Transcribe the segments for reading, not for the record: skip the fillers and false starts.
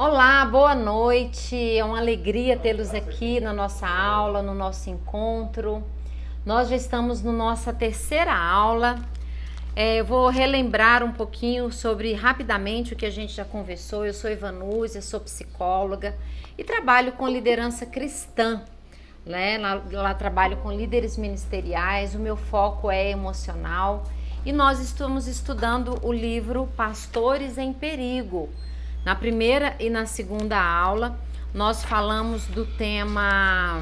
Olá, boa noite. É uma alegria tê-los aqui na nossa aula, no nosso encontro. Nós já estamos na nossa terceira aula. Eu vou relembrar um pouquinho sobre, rapidamente, o que a gente já conversou. Eu sou Ivanúzia, sou psicóloga e trabalho com liderança cristã. Lá trabalho com líderes ministeriais, o meu foco é emocional e nós estamos estudando o livro Pastores em Perigo. Na primeira e na segunda aula, nós falamos do tema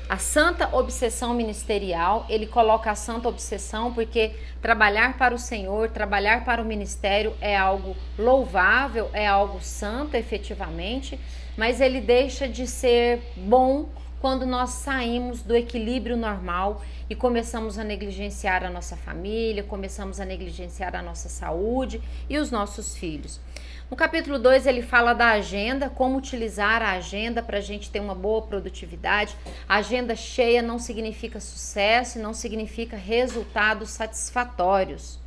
a santa obsessão ministerial. Ele coloca a santa obsessão porque trabalhar para o Senhor, trabalhar para o ministério é algo louvável, é algo santo efetivamente, mas ele deixa de ser bom quando nós saímos do equilíbrio normal e começamos a negligenciar a nossa família, começamos a negligenciar a nossa saúde e os nossos filhos. No capítulo 2 ele fala da agenda, como utilizar a agenda para a gente ter uma boa produtividade. A agenda cheia não significa sucesso, não significa resultados satisfatórios.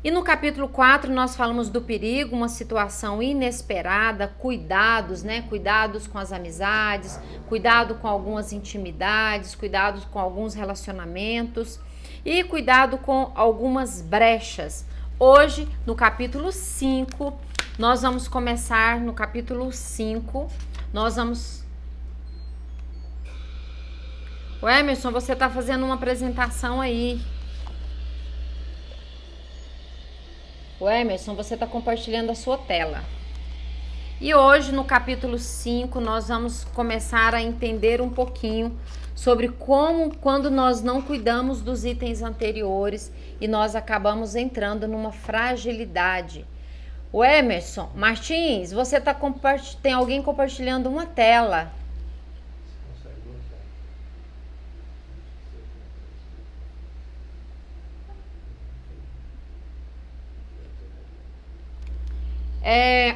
E no capítulo 4 nós falamos do perigo, uma situação inesperada, cuidados, Cuidados com as amizades, cuidado com algumas intimidades, cuidado com alguns relacionamentos e cuidado com algumas brechas. Hoje, no capítulo 5, nós vamos começar no capítulo 5, O Emerson, você está fazendo uma apresentação aí. O Emerson, você está compartilhando a sua tela. E hoje, no capítulo 5, nós vamos começar a entender um pouquinho sobre como, quando nós não cuidamos dos itens anteriores e nós acabamos entrando numa fragilidade. O Emerson Martins, você tem alguém compartilhando uma tela.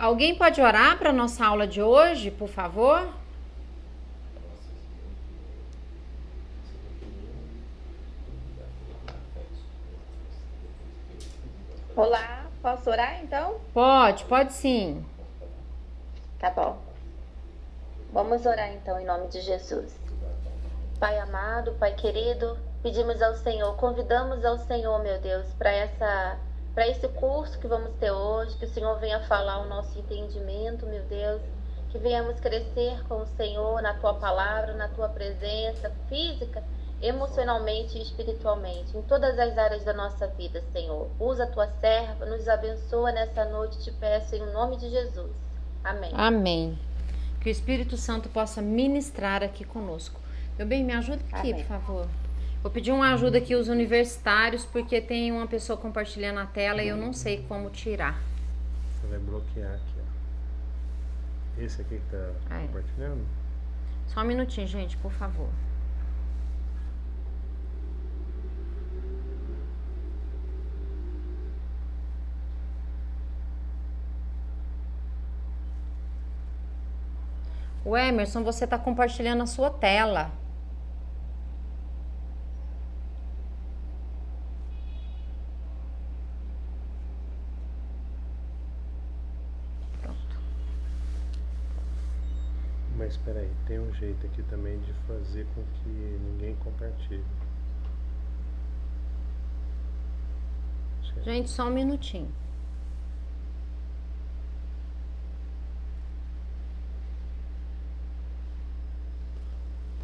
Alguém pode orar para a nossa aula de hoje, por favor? Olá, posso orar então? Pode sim. Tá bom. Vamos orar então em nome de Jesus. Pai amado, Pai querido, pedimos ao Senhor, convidamos ao Senhor, meu Deus, para esse curso que vamos ter hoje, que o Senhor venha falar o nosso entendimento, meu Deus, que venhamos crescer com o Senhor na Tua palavra, na Tua presença física, emocionalmente e espiritualmente, em todas as áreas da nossa vida, Senhor. Usa a Tua serva, nos abençoa nessa noite, te peço em nome de Jesus. Amém. Amém. Que o Espírito Santo possa ministrar aqui conosco. Meu bem, me ajuda aqui, Amém. Por favor. Vou pedir uma ajuda aqui aos universitários, porque tem uma pessoa compartilhando a tela e eu não sei como tirar. Você vai bloquear aqui, ó. Esse aqui que tá compartilhando? Só um minutinho, gente, por favor. O Emerson, você está compartilhando a sua tela. Mas espera aí, tem um jeito aqui também de fazer com que ninguém compartilhe. Gente, só um minutinho.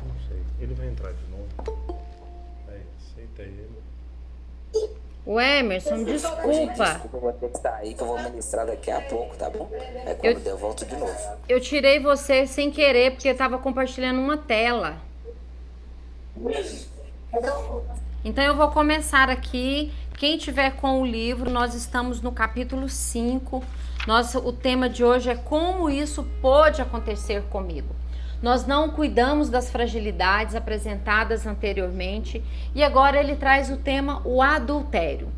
Não sei, ele vai entrar de novo. Aí, aceita ele. O Emerson, desculpa. Desculpa, eu vou ter que sair, que eu vou ministrar daqui a pouco, tá bom? Quando eu volto de novo. Eu tirei você sem querer, porque eu estava compartilhando uma tela. Então eu vou começar aqui. Quem tiver com o livro, nós estamos no capítulo 5. O tema de hoje é como isso pode acontecer comigo. Nós não cuidamos das fragilidades apresentadas anteriormente e agora ele traz o tema o adultério.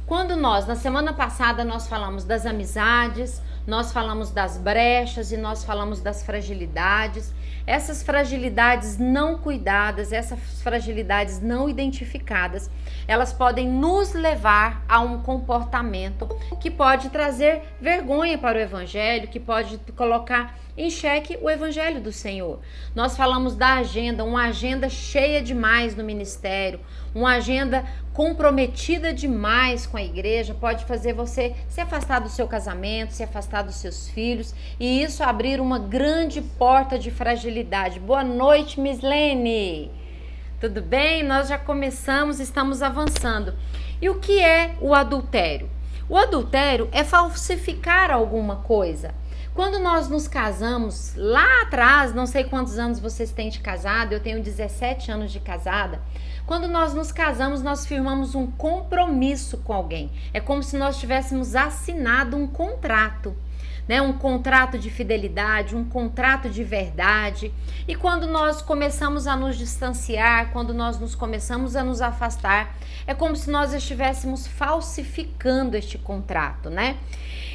Quando na semana passada nós falamos das amizades, nós falamos das brechas e nós falamos das fragilidades. Essas fragilidades não cuidadas, essas fragilidades não identificadas, elas podem nos levar a um comportamento que pode trazer vergonha para o evangelho, que pode colocar em xeque o evangelho do Senhor. Nós falamos da agenda, uma agenda cheia demais no ministério, uma agenda comprometida demais com a igreja, pode fazer você se afastar do seu casamento, se afastar dos seus filhos, e isso abrir uma grande porta de fragilidade. Boa noite, Miss Lene. Tudo bem? Nós já começamos, estamos avançando. E o que é o adultério? O adultério é falsificar alguma coisa. Quando nós nos casamos, lá atrás, não sei quantos anos vocês têm de casado, eu tenho 17 anos de casada. Quando nós nos casamos, nós firmamos um compromisso com alguém. É como se nós tivéssemos assinado um contrato, né? Um contrato de fidelidade, um contrato de verdade. E quando nós começamos a nos distanciar, quando nós começamos a nos afastar, é como se nós estivéssemos falsificando este contrato, né?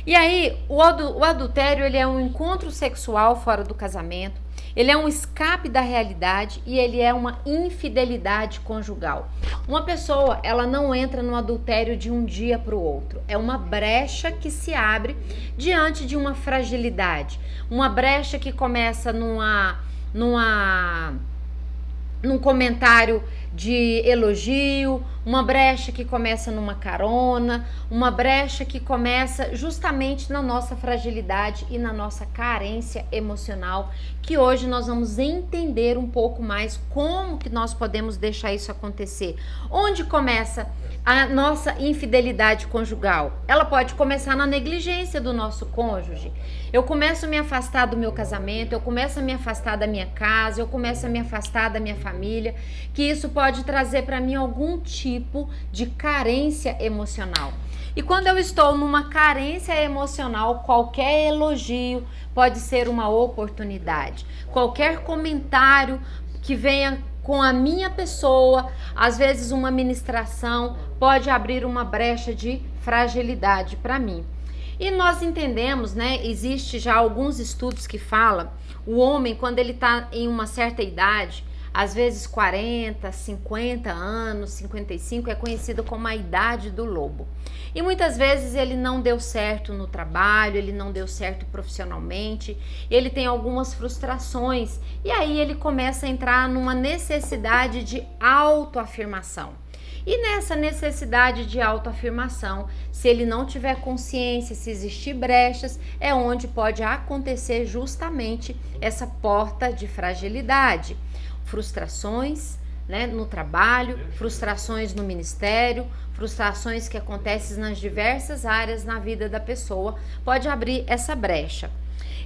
E aí, o adultério, ele é um encontro sexual fora do casamento, ele é um escape da realidade e ele é uma infidelidade conjugal. Uma pessoa, ela não entra no adultério de um dia para o outro. É uma brecha que se abre diante de uma fragilidade. Uma brecha que começa num comentário de elogio, uma brecha que começa numa carona, uma brecha que começa justamente na nossa fragilidade e na nossa carência emocional, que hoje nós vamos entender um pouco mais como que nós podemos deixar isso acontecer. Onde começa a nossa infidelidade conjugal? Ela pode começar na negligência do nosso cônjuge. Eu começo a me afastar do meu casamento, eu começo a me afastar da minha casa, eu começo a me afastar da minha família, que isso pode trazer para mim algum tipo de carência emocional. E quando eu estou numa carência emocional, qualquer elogio pode ser uma oportunidade. Qualquer comentário que venha com a minha pessoa, às vezes uma ministração, pode abrir uma brecha de fragilidade para mim. E nós entendemos, né, existe já alguns estudos que falam, o homem, quando ele está em uma certa idade, às vezes 40, 50 anos, 55, é conhecido como a idade do lobo. E muitas vezes ele não deu certo no trabalho, ele não deu certo profissionalmente, ele tem algumas frustrações, e aí ele começa a entrar numa necessidade de autoafirmação. E nessa necessidade de autoafirmação, se ele não tiver consciência, se existir brechas, é onde pode acontecer justamente essa porta de fragilidade. Frustrações, né, no trabalho, frustrações no ministério, frustrações que acontecem nas diversas áreas na vida da pessoa, pode abrir essa brecha.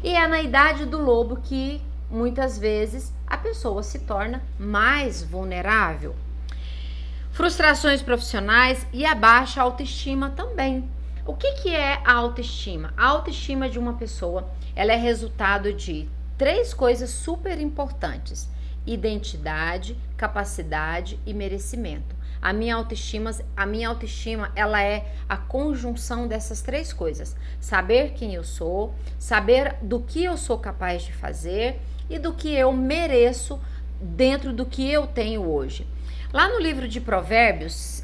E é na idade do lobo que muitas vezes a pessoa se torna mais vulnerável. Frustrações profissionais e a baixa autoestima também. O que é a autoestima? A autoestima de uma pessoa, ela é resultado de 3 coisas super importantes: identidade, capacidade e merecimento. A minha autoestima, ela é a conjunção dessas 3 coisas: saber quem eu sou, saber do que eu sou capaz de fazer e do que eu mereço dentro do que eu tenho hoje. Lá no livro de Provérbios,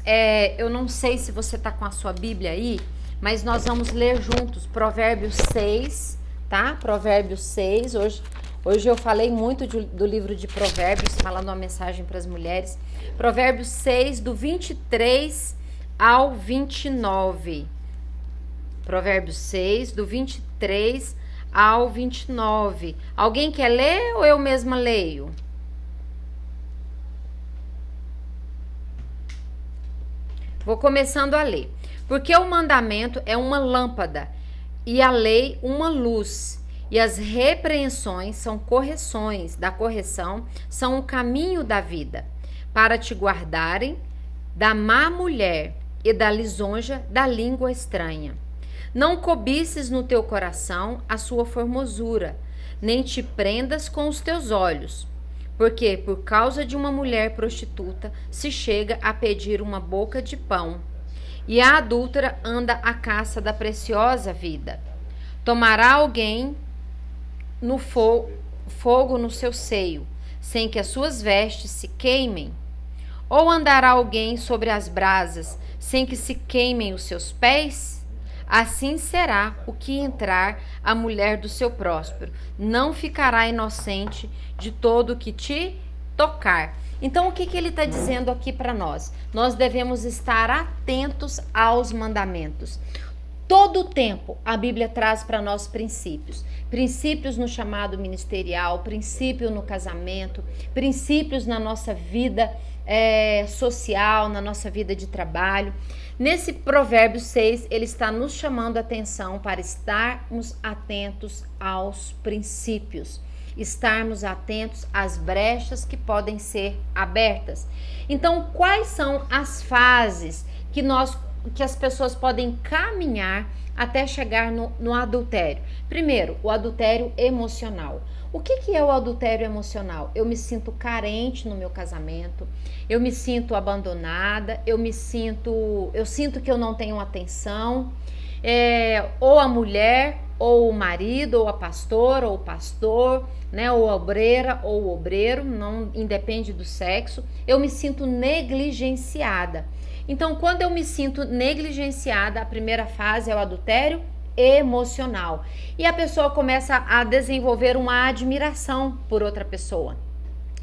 eu não sei se você está com a sua Bíblia aí, mas nós vamos ler juntos Provérbios 6, tá? Provérbios 6, hoje eu falei muito do livro de Provérbios, falando uma mensagem para as mulheres. Provérbios 6, do 23 ao 29. Provérbios 6, do 23 ao 29. Alguém quer ler ou eu mesma leio? Vou começando a ler. Porque o mandamento é uma lâmpada e a lei uma luz, e as repreensões são correções da correção, são o caminho da vida, para te guardarem da má mulher e da lisonja da língua estranha. Não cobices no teu coração a sua formosura, nem te prendas com os teus olhos, porque por causa de uma mulher prostituta se chega a pedir uma boca de pão, e a adúltera anda à caça da preciosa vida. Tomará alguém no fogo no seu seio, sem que as suas vestes se queimem? Ou andará alguém sobre as brasas, sem que se queimem os seus pés? Assim será o que entrar a mulher do seu próspero. Não ficará inocente de todo o que te tocar. Então, o que ele está dizendo aqui para nós? Nós devemos estar atentos aos mandamentos. Todo o tempo, a Bíblia traz para nós princípios. Princípios no chamado ministerial, princípio no casamento, princípios na nossa vida social, na nossa vida de trabalho. Nesse provérbio 6, ele está nos chamando a atenção para estarmos atentos aos princípios. Estarmos atentos às brechas que podem ser abertas. Então, quais são as fases que as pessoas podem caminhar até chegar no adultério? Primeiro, o adultério emocional. O que é o adultério emocional? Eu me sinto carente no meu casamento, eu me sinto abandonada, eu sinto que eu não tenho atenção, ou a mulher, ou o marido, ou a pastora, ou o pastor, né, ou a obreira, ou o obreiro, não independe do sexo, eu me sinto negligenciada. Então, quando eu me sinto negligenciada, a primeira fase é o adultério emocional. E a pessoa começa a desenvolver uma admiração por outra pessoa.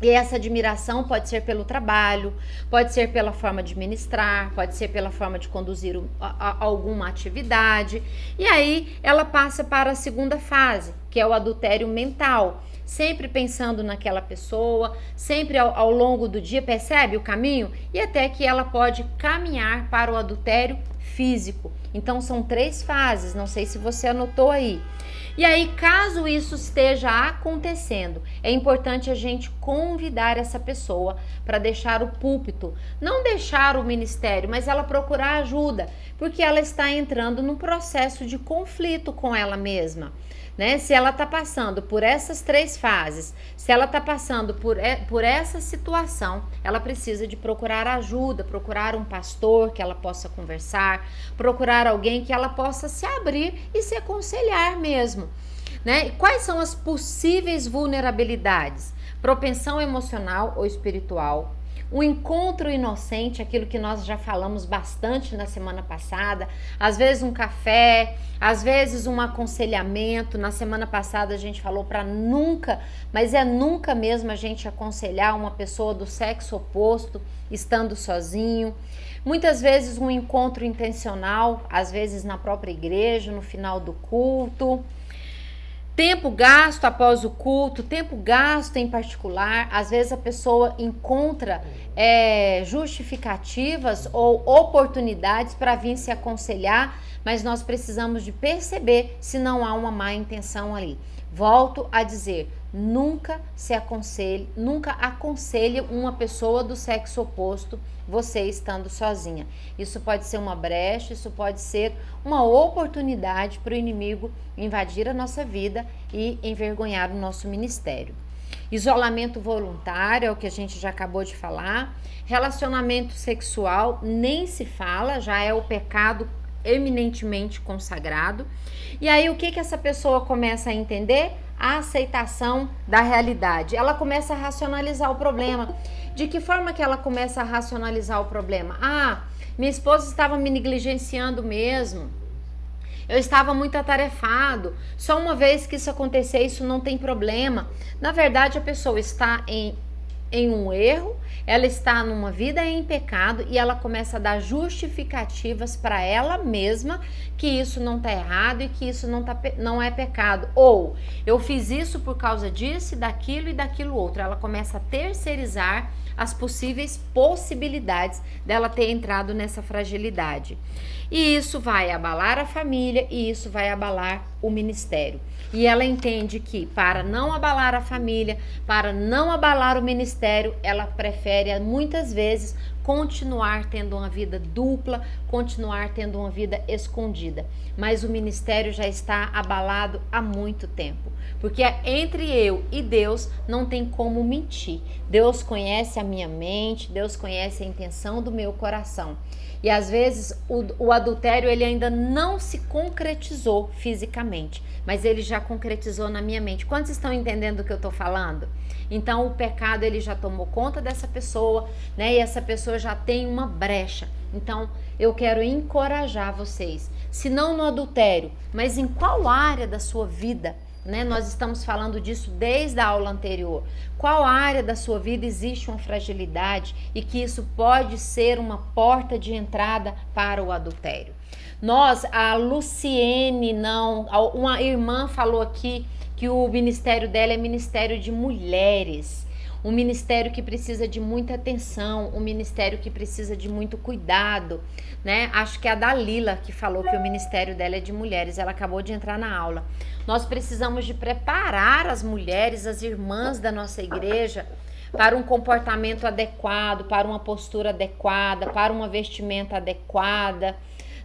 E essa admiração pode ser pelo trabalho, pode ser pela forma de ministrar, pode ser pela forma de conduzir alguma atividade. E aí ela passa para a segunda fase, que é o adultério mental. Sempre pensando naquela pessoa, sempre ao longo do dia, percebe o caminho? E até que ela pode caminhar para o adultério físico. Então são 3 fases, não sei se você anotou aí. E aí, caso isso esteja acontecendo, é importante a gente convidar essa pessoa para deixar o púlpito, não deixar o ministério, mas ela procurar ajuda, porque ela está entrando num processo de conflito com ela mesma. Né? Se ela está passando por essas 3 fases, se ela está passando por essa situação, ela precisa de procurar ajuda, procurar um pastor que ela possa conversar, procurar alguém que ela possa se abrir e se aconselhar mesmo. Né? E quais são as possíveis vulnerabilidades? Propensão emocional ou espiritual, um encontro inocente, aquilo que nós já falamos bastante na semana passada, às vezes um café, às vezes um aconselhamento. Na semana passada a gente falou para nunca, mas nunca mesmo a gente aconselhar uma pessoa do sexo oposto estando sozinho. Muitas vezes um encontro intencional, às vezes na própria igreja, no final do culto. Tempo gasto após o culto, tempo gasto em particular. Às vezes a pessoa encontra justificativas ou oportunidades para vir se aconselhar, mas nós precisamos de perceber se não há uma má intenção ali. Volto a dizer, nunca aconselhe uma pessoa do sexo oposto você estando sozinha. Isso pode ser uma brecha, isso pode ser uma oportunidade para o inimigo invadir a nossa vida e envergonhar o nosso ministério. Isolamento voluntário é o que a gente já acabou de falar. Relacionamento sexual nem se fala, já é o pecado eminentemente consagrado. E aí o que essa pessoa começa a entender? A aceitação da realidade. Ela começa a racionalizar o problema. De que forma que ela começa a racionalizar o problema? Minha esposa estava me negligenciando mesmo. Eu estava muito atarefado. Só uma vez que isso acontecer, isso não tem problema. Na verdade, a pessoa está em um erro, ela está numa vida em pecado e ela começa a dar justificativas para ela mesma que isso não está errado e que isso não é pecado. Ou eu fiz isso por causa disso, daquilo e daquilo outro. Ela começa a terceirizar as possíveis possibilidades dela ter entrado nessa fragilidade. E isso vai abalar a família e isso vai abalar o ministério. E ela entende que para não abalar a família, para não abalar o ministério, ela prefere muitas vezes continuar tendo uma vida dupla, continuar tendo uma vida escondida. Mas o ministério já está abalado há muito tempo, porque entre eu e Deus não tem como mentir. Deus conhece a minha mente, Deus conhece a intenção do meu coração. E às vezes o adultério ele ainda não se concretizou fisicamente, mas ele já concretizou na minha mente. Quantos estão entendendo o que eu estou falando? Então o pecado ele já tomou conta dessa pessoa, né? E essa pessoa já tem uma brecha. Então eu quero encorajar vocês, se não no adultério, mas em qual área da sua vida, né? Nós estamos falando disso desde a aula anterior. Qual área da sua vida existe uma fragilidade e que isso pode ser uma porta de entrada para o adultério? A Luciene, uma irmã falou aqui que o ministério dela é ministério de mulheres, um ministério que precisa de muita atenção, um ministério que precisa de muito cuidado, né? Acho que é a Dalila que falou que o ministério dela é de mulheres, ela acabou de entrar na aula. Nós precisamos de preparar as mulheres, as irmãs da nossa igreja, para um comportamento adequado, para uma postura adequada, para uma vestimenta adequada,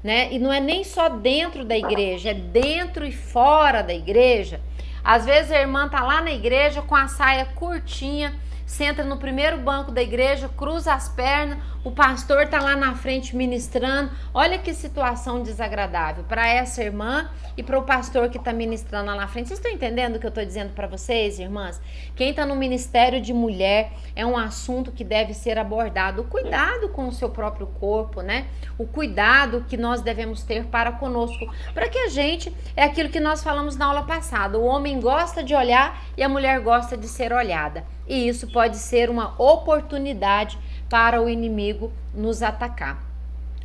né? E não é nem só dentro da igreja, é dentro e fora da igreja. Às vezes a irmã tá lá na igreja com a saia curtinha, senta no primeiro banco da igreja, cruza as pernas, o pastor tá lá na frente ministrando. Olha que situação desagradável para essa irmã e para o pastor que tá ministrando lá na frente. Vocês estão entendendo o que eu tô dizendo para vocês, irmãs? Quem tá no ministério de mulher é um assunto que deve ser abordado. O cuidado com o seu próprio corpo, né? O cuidado que nós devemos ter para conosco, para que a gente, é aquilo que nós falamos na aula passada, o homem gosta de olhar e a mulher gosta de ser olhada. E isso pode ser uma oportunidade para o inimigo nos atacar.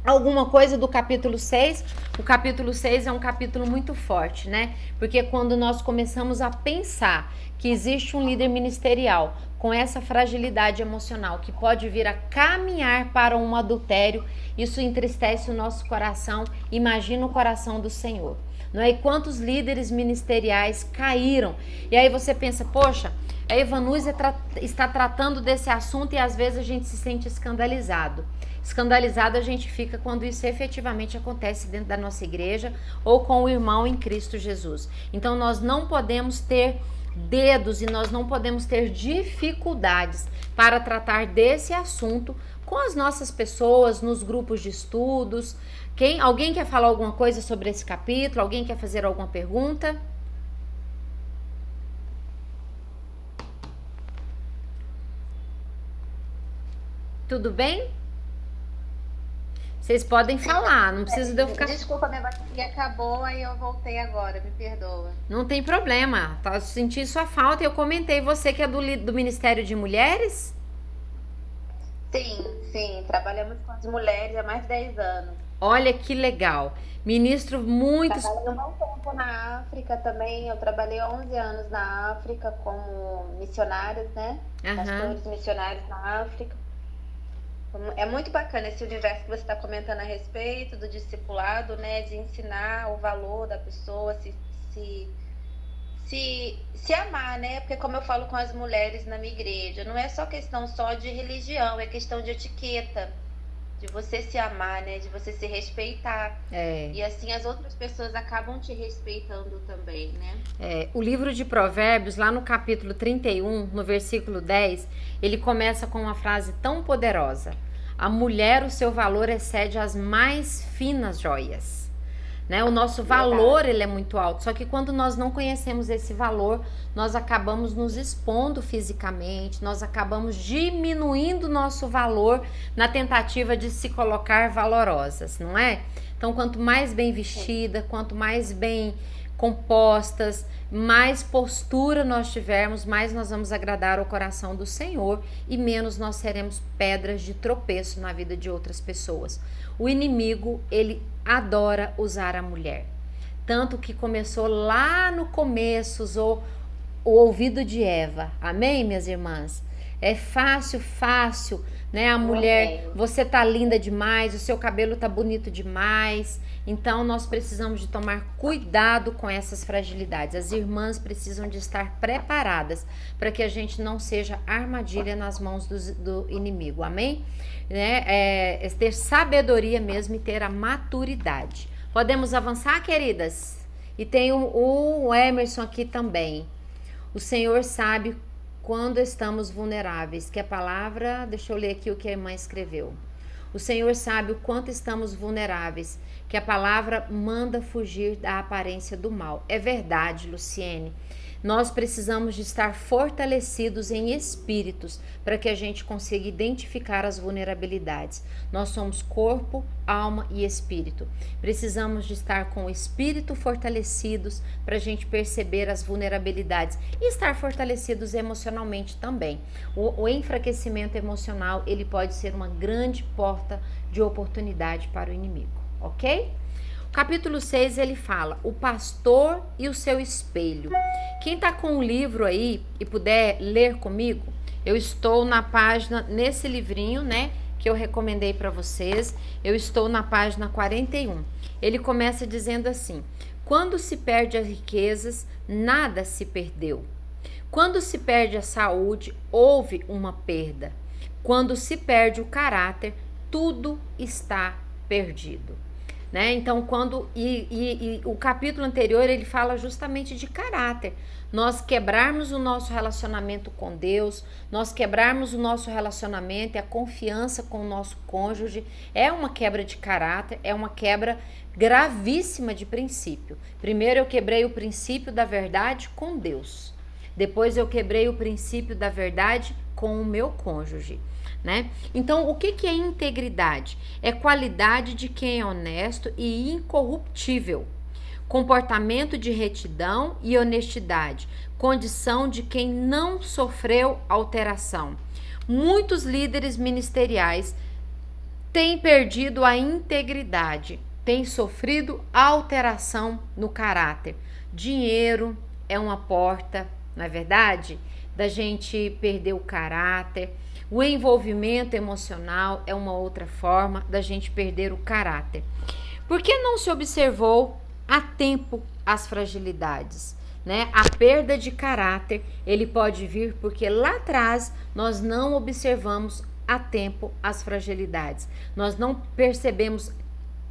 Alguma coisa do capítulo 6? O capítulo 6 é um capítulo muito forte, né? Porque quando nós começamos a pensar que existe um líder ministerial com essa fragilidade emocional que pode vir a caminhar para um adultério, isso entristece o nosso coração. Imagina o coração do Senhor, não é? E quantos líderes ministeriais caíram? E aí você pensa, poxa, a Evanúzia está tratando desse assunto e às vezes a gente se sente escandalizado. Escandalizado a gente fica quando isso efetivamente acontece dentro da nossa igreja ou com o irmão em Cristo Jesus. Então nós não podemos ter dedos e nós não podemos ter dificuldades para tratar desse assunto com as nossas pessoas, nos grupos de estudos. Alguém quer falar alguma coisa sobre esse capítulo? Alguém quer fazer alguma pergunta? Tudo bem? Vocês podem falar, não precisa de eu ficar... Desculpa, minha bateria acabou, aí eu voltei agora, me perdoa. Não tem problema, tá? Eu senti sua falta e eu comentei. Você que é do Ministério de Mulheres? Sim, trabalhamos com as mulheres há mais de 10 anos. Olha que legal. Ministro muitos... Trabalhei um bom tempo na África também, eu trabalhei 11 anos na África como missionárias, né? Pastores missionários na África. É muito bacana esse universo que você está comentando a respeito do discipulado, né? De ensinar o valor da pessoa, se amar, né? Porque como eu falo com as mulheres na minha igreja, não é só questão só de religião, é questão de etiqueta, de você se amar, né? De você se respeitar. E assim as outras pessoas acabam te respeitando também, né? O livro de Provérbios, lá no capítulo 31, no versículo 10, ele começa com uma frase tão poderosa: a mulher, o seu valor excede as mais finas joias. Né? O nosso valor, ele é muito alto, só que quando nós não conhecemos esse valor, nós acabamos nos expondo fisicamente, nós acabamos diminuindo o nosso valor na tentativa de se colocar valorosas, não é? Então, quanto mais bem vestida, quanto mais bem compostas, mais postura nós tivermos, mais nós vamos agradar o coração do Senhor e menos nós seremos pedras de tropeço na vida de outras pessoas. O inimigo, ele adora usar a mulher. Tanto que começou lá no começo, usou o ouvido de Eva. Amém, minhas irmãs? É fácil, né? A mulher, você tá linda demais, o seu cabelo tá bonito demais. Então, nós precisamos de tomar cuidado com essas fragilidades. As irmãs precisam de estar preparadas para que a gente não seja armadilha nas mãos do inimigo, amém? Né? Ter sabedoria mesmo e ter a maturidade. Podemos avançar, queridas? E tem o Emerson aqui também. O Senhor sabe quando estamos vulneráveis, que a palavra, deixa eu ler aqui o que a irmã escreveu. O Senhor sabe o quanto estamos vulneráveis, que a palavra manda fugir da aparência do mal. É verdade, Luciene. Nós precisamos de estar fortalecidos em espíritos para que a gente consiga identificar as vulnerabilidades. Nós somos corpo, alma e espírito. Precisamos de estar com o espírito fortalecidos para a gente perceber as vulnerabilidades e estar fortalecidos emocionalmente também. O enfraquecimento emocional, ele pode ser uma grande porta de oportunidade para o inimigo, ok? Capítulo 6, ele fala, o pastor e o seu espelho. Quem tá com o livro aí e puder ler comigo, eu estou na página, nesse livrinho, né, que eu recomendei para vocês, eu estou na página 41. Ele começa dizendo assim, quando se perde as riquezas, nada se perdeu. Quando se perde a saúde, houve uma perda. Quando se perde o caráter, tudo está perdido. Né? Então, o capítulo anterior ele fala justamente de caráter. Nós quebrarmos o nosso relacionamento com Deus, nós quebrarmos o nosso relacionamento e a confiança com o nosso cônjuge é uma quebra de caráter, é uma quebra gravíssima de princípio. Primeiro eu quebrei o princípio da verdade com Deus. Depois eu quebrei o princípio da verdade com o meu cônjuge. Né? Então, o que é integridade? É qualidade de quem é honesto e incorruptível, comportamento de retidão e honestidade, condição de quem não sofreu alteração. Muitos líderes ministeriais têm perdido a integridade, têm sofrido alteração no caráter. Dinheiro é uma porta, não é verdade? Da gente perder o caráter. O envolvimento emocional é uma outra forma da gente perder o caráter. Por que não se observou a tempo as fragilidades? Né? A perda de caráter, ele pode vir porque lá atrás nós não observamos a tempo as fragilidades. Nós não percebemos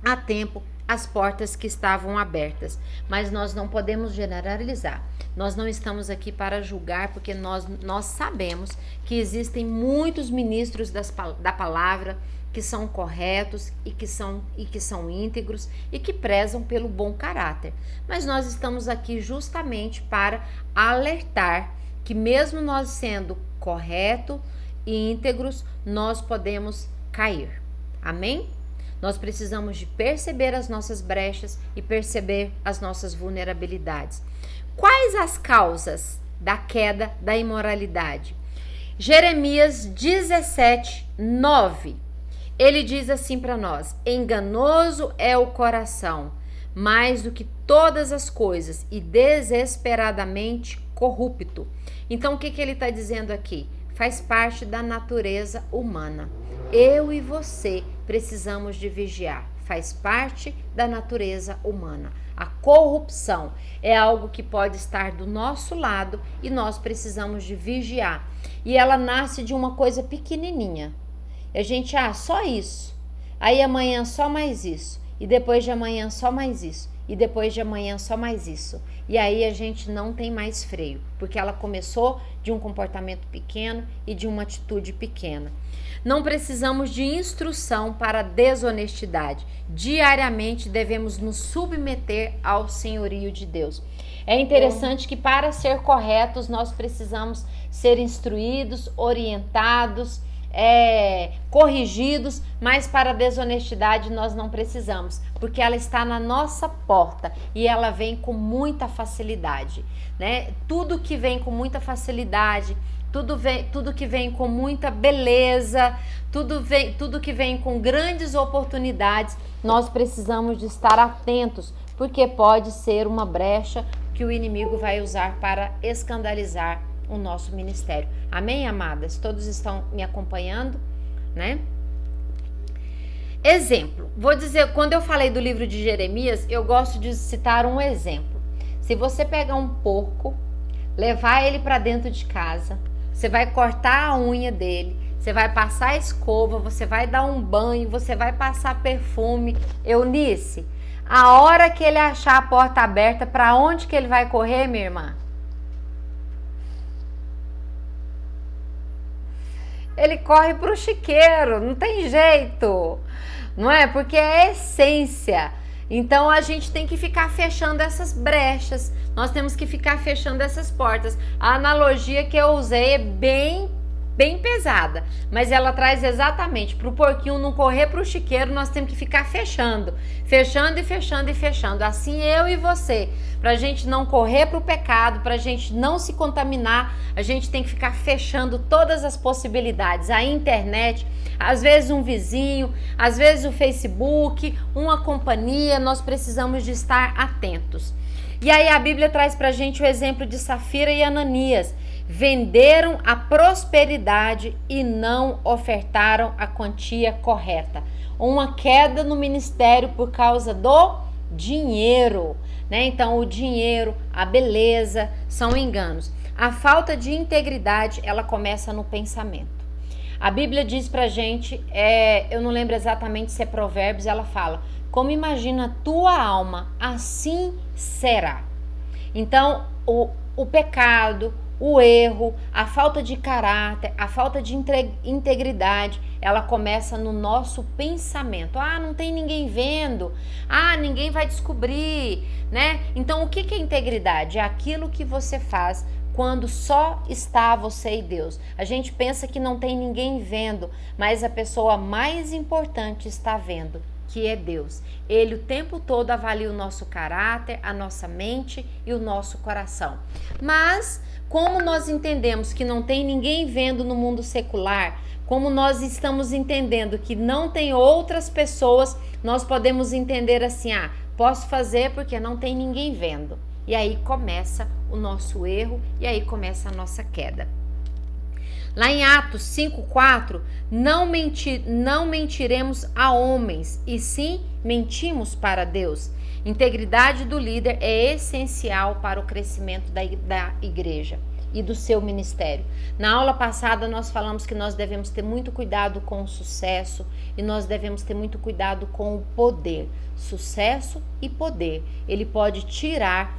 a tempo as portas que estavam abertas, mas nós não podemos generalizar. Nós não estamos aqui para julgar, porque nós sabemos que existem muitos ministros da palavra que são corretos e que são íntegros e que prezam pelo bom caráter. Mas nós estamos aqui justamente para alertar que mesmo nós sendo corretos e íntegros, nós podemos cair. Amém? Nós precisamos de perceber as nossas brechas e perceber as nossas vulnerabilidades. Quais as causas da queda da imoralidade? Jeremias 17, 9. Ele diz assim para nós: enganoso é o coração, mais do que todas as coisas, e desesperadamente corrupto. Então, o que ele está dizendo aqui? Faz parte da natureza humana. Eu e você precisamos de vigiar. Faz parte da natureza humana. A corrupção é algo que pode estar do nosso lado e nós precisamos de vigiar. E ela nasce de uma coisa pequenininha. A gente, só isso. Aí amanhã só mais isso. E depois de amanhã só mais isso. E depois de amanhã só mais isso. E aí a gente não tem mais freio. Porque ela começou de um comportamento pequeno e de uma atitude pequena. Não precisamos de instrução para a desonestidade. Diariamente devemos nos submeter ao senhorio de Deus. É interessante que para ser corretos nós precisamos ser instruídos, orientados, corrigidos, mas para a desonestidade nós não precisamos, porque ela está na nossa porta e ela vem com muita facilidade, né? Tudo que vem com muita facilidade, tudo que vem com muita beleza, tudo que vem com grandes oportunidades, nós precisamos de estar atentos, porque pode ser uma brecha que o inimigo vai usar para escandalizar o nosso ministério. Amém, amadas? Todos estão me acompanhando, né? Exemplo, vou dizer, quando eu falei do livro de Jeremias, eu gosto de citar um exemplo. Se você pegar um porco, levar ele para dentro de casa, você vai cortar a unha dele, você vai passar a escova, você vai dar um banho, você vai passar perfume. Eunice, a hora que ele achar a porta aberta, para onde que ele vai correr, minha irmã? Ele corre para o chiqueiro, não tem jeito, não é? Porque é a essência. Então a gente tem que ficar fechando essas brechas, nós temos que ficar fechando essas portas. A analogia que eu usei é bem pesada, mas ela traz exatamente para o porquinho não correr para o chiqueiro, nós temos que ficar fechando e fechando. Assim eu e você, para a gente não correr para o pecado, para a gente não se contaminar, a gente tem que ficar fechando todas as possibilidades. A internet, às vezes um vizinho, às vezes o Facebook, uma companhia, nós precisamos de estar atentos. E aí a Bíblia traz para a gente o exemplo de Safira e Ananias. Venderam a prosperidade e não ofertaram a quantia correta. Uma queda no ministério por causa do dinheiro, né? Então o dinheiro, a beleza são enganos. A falta de integridade, ela começa no pensamento. A Bíblia diz pra gente, eu não lembro exatamente se é Provérbios, ela fala: como imagina a tua alma, assim será. Então o pecado, o erro, a falta de caráter, a falta de integridade, ela começa no nosso pensamento. Ah, não tem ninguém vendo. Ah, ninguém vai descobrir, né? Então, o que é integridade? É aquilo que você faz quando só está você e Deus. A gente pensa que não tem ninguém vendo, mas a pessoa mais importante está vendo, que é Deus. Ele o tempo todo avalia o nosso caráter, a nossa mente e o nosso coração. Mas como nós entendemos que não tem ninguém vendo no mundo secular, como nós estamos entendendo que não tem outras pessoas, nós podemos entender assim: posso fazer porque não tem ninguém vendo. E aí começa o nosso erro e aí começa a nossa queda. Lá em Atos 5,4, não mentiremos a homens, e sim mentimos para Deus. Integridade do líder é essencial para o crescimento da igreja e do seu ministério. Na aula passada nós falamos que nós devemos ter muito cuidado com o sucesso e nós devemos ter muito cuidado com o poder. Sucesso e poder, ele pode tirar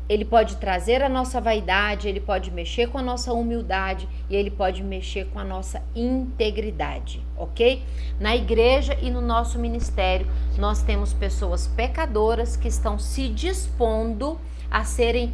ele pode trazer a nossa vaidade, ele pode mexer com a nossa humildade e ele pode mexer com a nossa integridade, ok? Na igreja e no nosso ministério, nós temos pessoas pecadoras que estão se dispondo a serem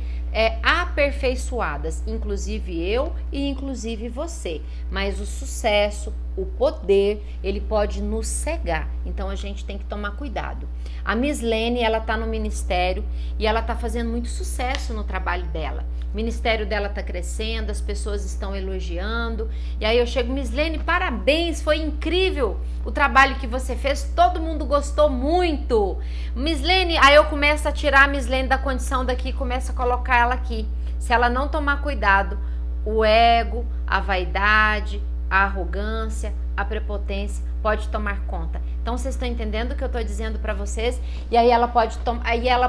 aperfeiçoadas, inclusive eu e inclusive você. Mas o sucesso, o poder, ele pode nos cegar, então a gente tem que tomar cuidado. A Miss Lene, ela tá no ministério e ela tá fazendo muito sucesso no trabalho dela. O ministério dela tá crescendo, as pessoas estão elogiando. E aí eu chego: Miss Lene, parabéns, foi incrível o trabalho que você fez, todo mundo gostou muito. Miss Lene, aí eu começo a tirar a Miss Lene da condição daqui e começo a colocar ela aqui. Se ela não tomar cuidado, o ego, a vaidade, a arrogância, a prepotência pode tomar conta. Então vocês estão entendendo o que eu estou dizendo para vocês? E aí ela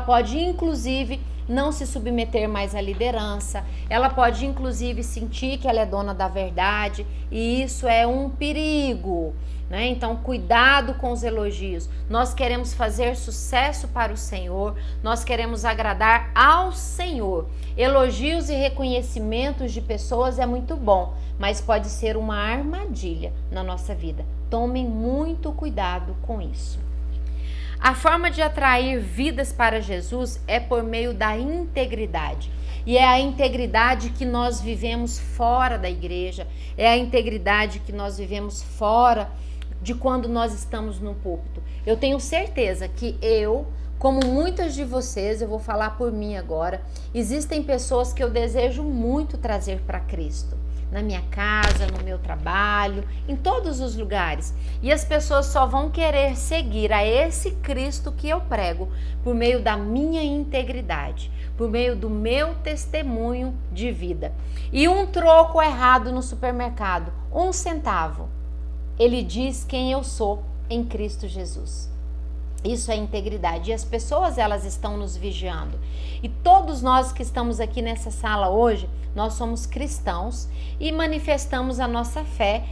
pode inclusive não se submeter mais à liderança, ela pode inclusive sentir que ela é dona da verdade, e isso é um perigo, né? Então cuidado com os elogios. Nós queremos fazer sucesso para o Senhor, nós queremos agradar ao Senhor. Elogios e reconhecimentos de pessoas é muito bom, mas pode ser uma armadilha na nossa vida. Tomem muito cuidado com isso. A forma de atrair vidas para Jesus é por meio da integridade. E é a integridade que nós vivemos fora da igreja, é a integridade que nós vivemos fora de quando nós estamos no púlpito. Eu tenho certeza que eu, como muitas de vocês, eu vou falar por mim agora, existem pessoas que eu desejo muito trazer para Cristo. Na minha casa, no meu trabalho, em todos os lugares. E as pessoas só vão querer seguir a esse Cristo que eu prego por meio da minha integridade, por meio do meu testemunho de vida. E um troco errado no supermercado, 1 centavo, ele diz quem eu sou em Cristo Jesus. Isso é integridade. E as pessoas, elas estão nos vigiando. E todos nós que estamos aqui nessa sala hoje, nós somos cristãos e manifestamos a nossa fé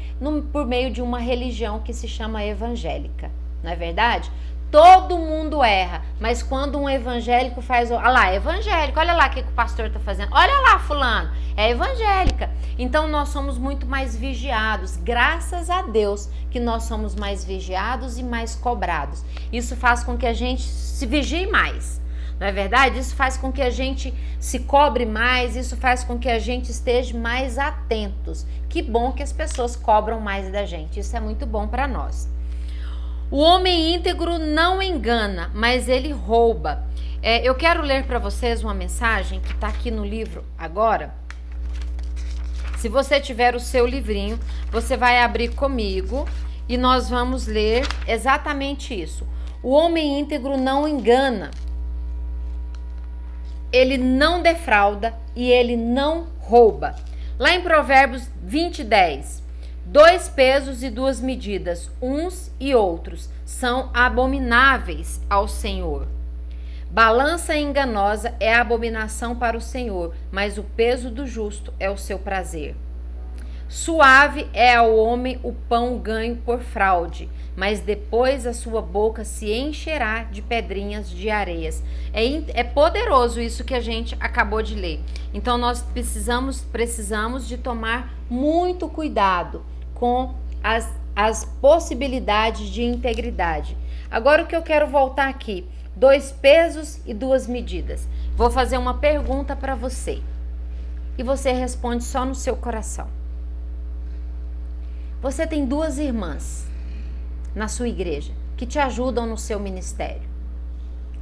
por meio de uma religião que se chama evangélica. Não é verdade? Todo mundo erra, mas quando um evangélico faz... Olha lá, evangélico, olha lá o que o pastor está fazendo. Olha lá, fulano, é evangélica. Então nós somos muito mais vigiados. Graças a Deus que nós somos mais vigiados e mais cobrados. Isso faz com que a gente se vigie mais. Não é verdade? Isso faz com que a gente se cobre mais, isso faz com que a gente esteja mais atentos. Que bom que as pessoas cobram mais da gente. Isso é muito bom para nós. O homem íntegro não engana, mas ele rouba. Eu quero ler para vocês uma mensagem que está aqui no livro agora. Se você tiver o seu livrinho, você vai abrir comigo e nós vamos ler exatamente isso. O homem íntegro não engana, ele não defrauda e ele não rouba. Lá em Provérbios 20:10, 2 pesos e 2 medidas, uns e outros, são abomináveis ao Senhor. Balança enganosa é abominação para o Senhor, mas o peso do justo é o seu prazer. Suave é ao homem o pão ganho por fraude, mas depois a sua boca se encherá de pedrinhas de areias. É poderoso isso que a gente acabou de ler. Então nós precisamos de tomar muito cuidado com as possibilidades de integridade. Agora o que eu quero voltar aqui, 2 pesos e 2 medidas. Vou fazer uma pergunta para você e você responde só no seu coração. Você tem 2 irmãs na sua igreja que te ajudam no seu ministério.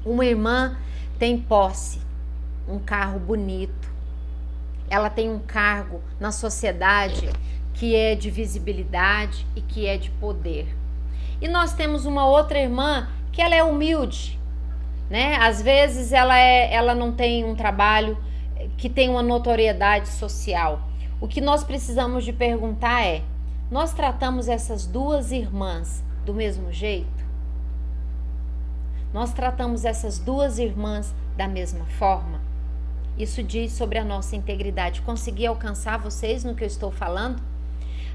Uma irmã tem posse, um carro bonito, ela tem um cargo na sociedade que é de visibilidade e que é de poder. E nós temos uma outra irmã que ela é humilde, né? Às vezes ela não tem um trabalho que tem uma notoriedade social. O que nós precisamos de perguntar é: nós tratamos essas 2 irmãs do mesmo jeito? Nós tratamos essas 2 irmãs da mesma forma? Isso diz sobre a nossa integridade. Consegui alcançar vocês no que eu estou falando?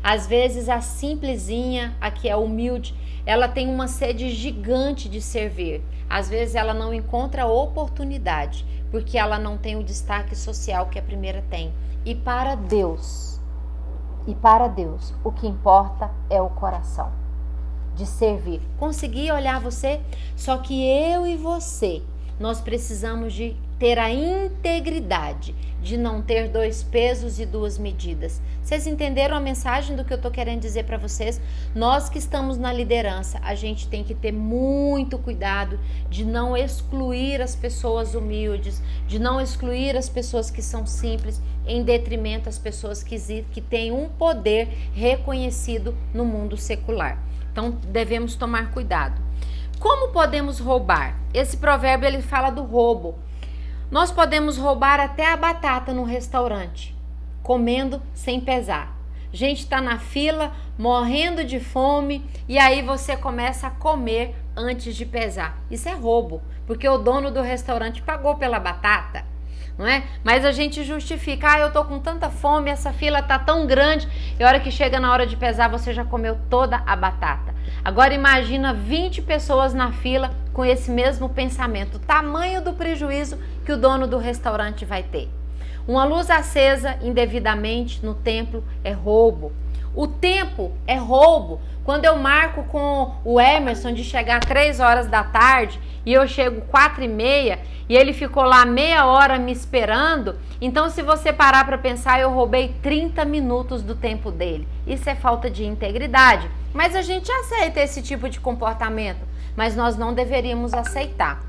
Às vezes a simplesinha, a que é humilde, ela tem uma sede gigante de servir. Às vezes ela não encontra oportunidade, porque ela não tem o destaque social que a primeira tem. E para Deus, o que importa é o coração de servir. Consegui olhar você? Só que eu e você, nós precisamos de ter a integridade de não ter 2 pesos e 2 medidas. Vocês entenderam a mensagem do que eu estou querendo dizer para vocês? Nós que estamos na liderança, a gente tem que ter muito cuidado de não excluir as pessoas humildes, de não excluir as pessoas que são simples, em detrimento das pessoas que têm um poder reconhecido no mundo secular. Então, devemos tomar cuidado. Como podemos roubar? Esse provérbio ele fala do roubo. Nós podemos roubar até a batata no restaurante, comendo sem pesar. A gente está na fila, morrendo de fome, e aí você começa a comer antes de pesar. Isso é roubo, porque o dono do restaurante pagou pela batata, não é? Mas a gente justifica: eu tô com tanta fome, essa fila tá tão grande, e a hora que chega na hora de pesar, você já comeu toda a batata. Agora imagina 20 pessoas na fila com esse mesmo pensamento, o tamanho do prejuízo que o dono do restaurante vai ter. Uma luz acesa indevidamente no templo é roubo. O tempo é roubo. Quando eu marco com o Emerson de chegar 3 horas da tarde e eu chego 4h30 e ele ficou lá meia hora me esperando, então se você parar para pensar, eu roubei 30 minutos do tempo dele. Isso é falta de integridade. Mas a gente aceita esse tipo de comportamento, mas nós não deveríamos aceitar.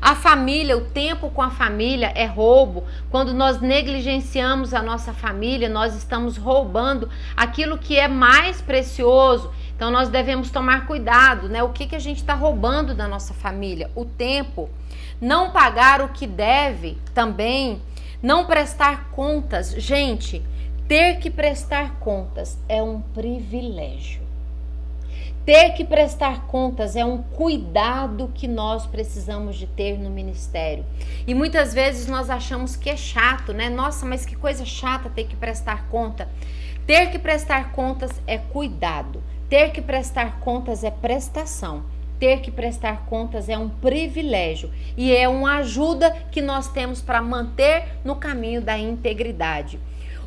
A família, o tempo com a família é roubo. Quando nós negligenciamos a nossa família, nós estamos roubando aquilo que é mais precioso. Então nós devemos tomar cuidado, né? O que a gente está roubando da nossa família? O tempo. Não pagar o que deve também. Não prestar contas. Gente, ter que prestar contas é um privilégio. Ter que prestar contas é um cuidado que nós precisamos de ter no ministério. E muitas vezes nós achamos que é chato, né? Nossa, mas que coisa chata ter que prestar conta. Ter que prestar contas é cuidado. Ter que prestar contas é prestação. Ter que prestar contas é um privilégio e é uma ajuda que nós temos para manter no caminho da integridade.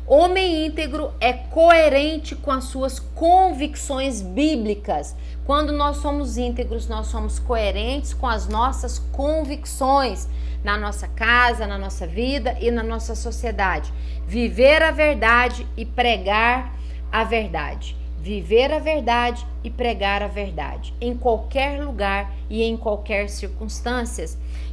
Homem íntegro é coerente com as suas convicções bíblicas. Quando nós somos íntegros, nós somos coerentes com as nossas convicções na nossa casa, na nossa vida e na nossa sociedade. Viver a verdade e pregar a verdade. Viver a verdade e pregar a verdade em qualquer lugar e em qualquer circunstância.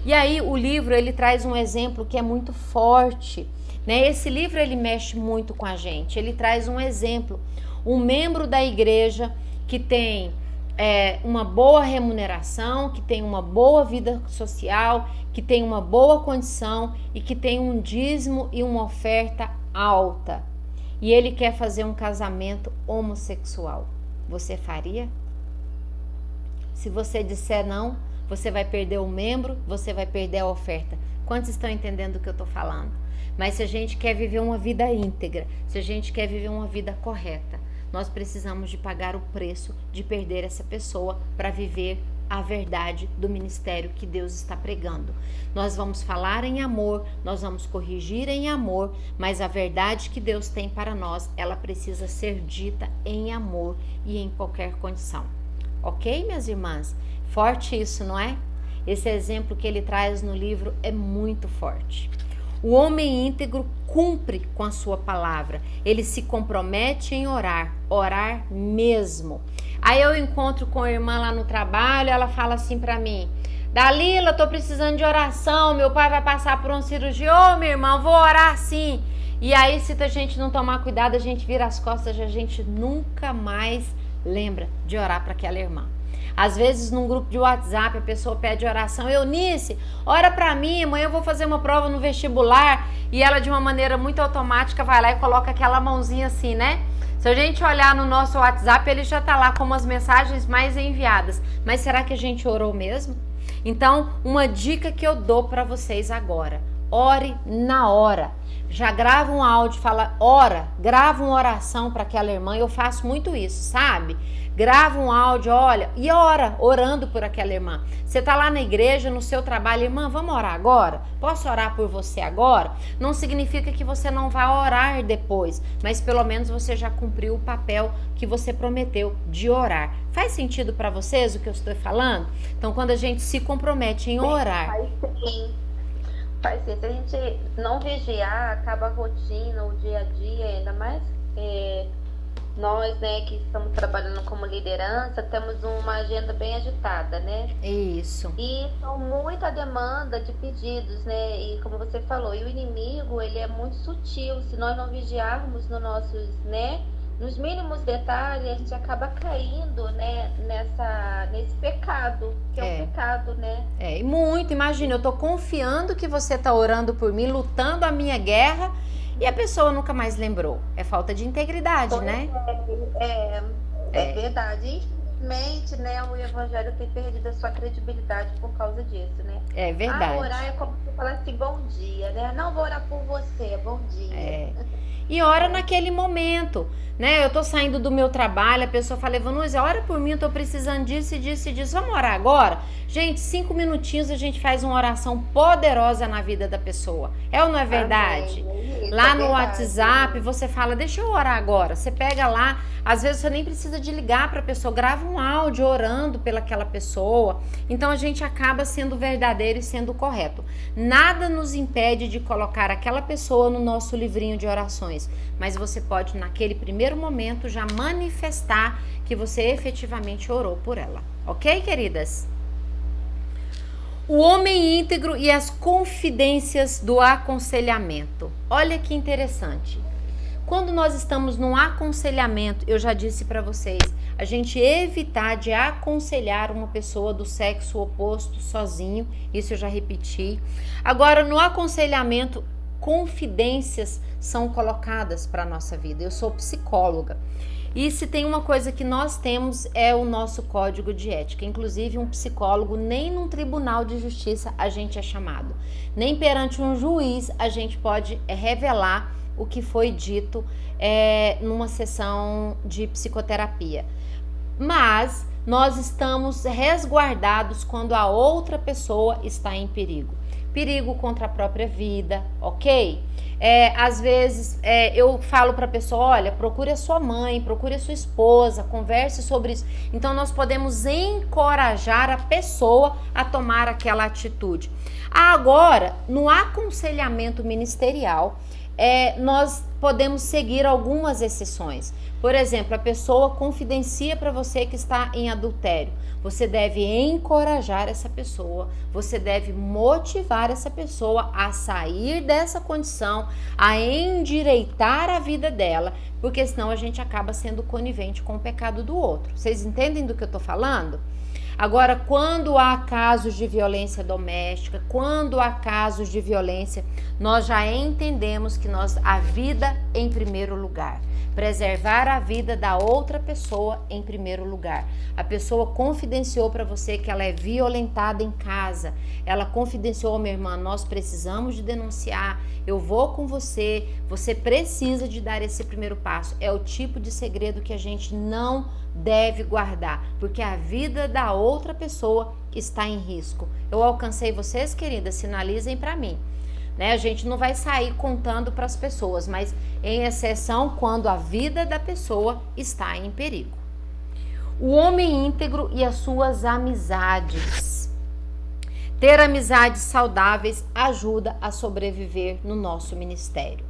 E aí o livro ele traz um exemplo que é muito forte. Né? Esse livro ele mexe muito com a gente, ele traz um exemplo, um membro da igreja que tem uma boa remuneração, que tem uma boa vida social, que tem uma boa condição e que tem um dízimo e uma oferta alta. E ele quer fazer um casamento homossexual. Você faria? Se você disser não, você vai perder o membro, você vai perder a oferta. Quantos estão entendendo o que eu estou falando? Mas se a gente quer viver uma vida íntegra, se a gente quer viver uma vida correta, nós precisamos de pagar o preço de perder essa pessoa para viver a verdade do ministério que Deus está pregando. Nós vamos falar em amor, nós vamos corrigir em amor, mas a verdade que Deus tem para nós, ela precisa ser dita em amor e em qualquer condição. Ok, minhas irmãs? Forte isso, não é? Esse exemplo que ele traz no livro é muito forte. O homem íntegro cumpre com a sua palavra. Ele se compromete em orar mesmo. Aí eu encontro com a irmã lá no trabalho, ela fala assim pra mim: Dalila, tô precisando de oração, meu pai vai passar por uma cirurgia. Ô, minha irmã, vou orar sim. E aí, se a gente não tomar cuidado, a gente vira as costas, a gente nunca mais lembra de orar para aquela irmã. Às vezes, num grupo de WhatsApp, a pessoa pede oração. Eunice, ora pra mim, amanhã eu vou fazer uma prova no vestibular. E ela, de uma maneira muito automática, vai lá e coloca aquela mãozinha assim, né? Se a gente olhar no nosso WhatsApp, ele já tá lá como as mensagens mais enviadas. Mas será que a gente orou mesmo? Então, uma dica que eu dou pra vocês agora. Ore na hora. Já grava um áudio, fala, ora, grava uma oração para aquela irmã. Eu faço muito isso, sabe? Grava um áudio, olha, e ora, orando por aquela irmã. Você tá lá na igreja, no seu trabalho, irmã, vamos orar agora? Posso orar por você agora? Não significa que você não vai orar depois, mas pelo menos você já cumpriu o papel que você prometeu de orar. Faz sentido para vocês o que eu estou falando? Então, quando a gente se compromete em orar... Faz sim. Se a gente não vigiar, acaba a rotina, o dia a dia, ainda mais nós, né, que estamos trabalhando como liderança, temos uma agenda bem agitada, né? Isso. E são muita demanda de pedidos, né? E como você falou, e o inimigo, ele é muito sutil. Se nós não vigiarmos nos mínimos detalhes, a gente acaba caindo, né, nesse pecado, que é o pecado, né? E muito, imagina, eu tô confiando que você tá orando por mim, lutando a minha guerra, e a pessoa nunca mais lembrou. É falta de integridade, né? É verdade. Infelizmente, né, o evangelho tem perdido a sua credibilidade por causa disso, né? É verdade. Orar é como se falar assim, bom dia, né? Não vou orar por você, bom dia. E ora naquele momento, né? Eu tô saindo do meu trabalho, a pessoa fala, Evanúzia, ora por mim, eu tô precisando disso e disso e disso. Vamos orar agora? Gente, 5 minutinhos a gente faz uma oração poderosa na vida da pessoa. É ou não é verdade? Lá no WhatsApp, você fala, deixa eu orar agora. Você pega lá, às vezes você nem precisa de ligar para a pessoa, grava um áudio orando pelaquela pessoa. Então a gente acaba sendo verdadeiro e sendo correto. Nada nos impede de colocar aquela pessoa no nosso livrinho de orações, mas você pode naquele primeiro momento já manifestar que você efetivamente orou por ela. Ok, queridas? O homem íntegro e as confidências do aconselhamento. Olha que interessante. Quando nós estamos num aconselhamento, eu já disse para vocês, a gente evitar de aconselhar uma pessoa do sexo oposto sozinho, isso eu já repeti. Agora, no aconselhamento, confidências são colocadas para a nossa vida. Eu sou psicóloga. E se tem uma coisa que nós temos é o nosso código de ética. Inclusive, um psicólogo, nem num tribunal de justiça a gente é chamado. Nem perante um juiz a gente pode revelar o que foi dito numa sessão de psicoterapia. Mas nós estamos resguardados quando a outra pessoa está em perigo. Perigo contra a própria vida, ok? Às vezes eu falo para a pessoa, olha, procure a sua mãe, procure a sua esposa, converse sobre isso. Então nós podemos encorajar a pessoa a tomar aquela atitude. Agora, no aconselhamento ministerial, nós podemos seguir algumas exceções. Por exemplo, a pessoa confidencia para você que está em adultério. Você deve encorajar essa pessoa, você deve motivar essa pessoa a sair dessa condição, a endireitar a vida dela, porque senão a gente acaba sendo conivente com o pecado do outro. Vocês entendem do que eu estou falando? Agora, quando há casos de violência doméstica, quando há casos de violência, nós já entendemos que a vida em primeiro lugar. Preservar a vida da outra pessoa em primeiro lugar. A pessoa confidenciou para você que ela é violentada em casa. Ela confidenciou, minha irmã, nós precisamos de denunciar, eu vou com você, você precisa de dar esse primeiro passo. É o tipo de segredo que a gente não deve guardar, porque a vida da outra pessoa está em risco. Eu alcancei vocês, queridas? Sinalizem para mim. A gente não vai sair contando para as pessoas, mas em exceção quando a vida da pessoa está em perigo. O homem íntegro e as suas amizades. Ter amizades saudáveis ajuda a sobreviver no nosso ministério.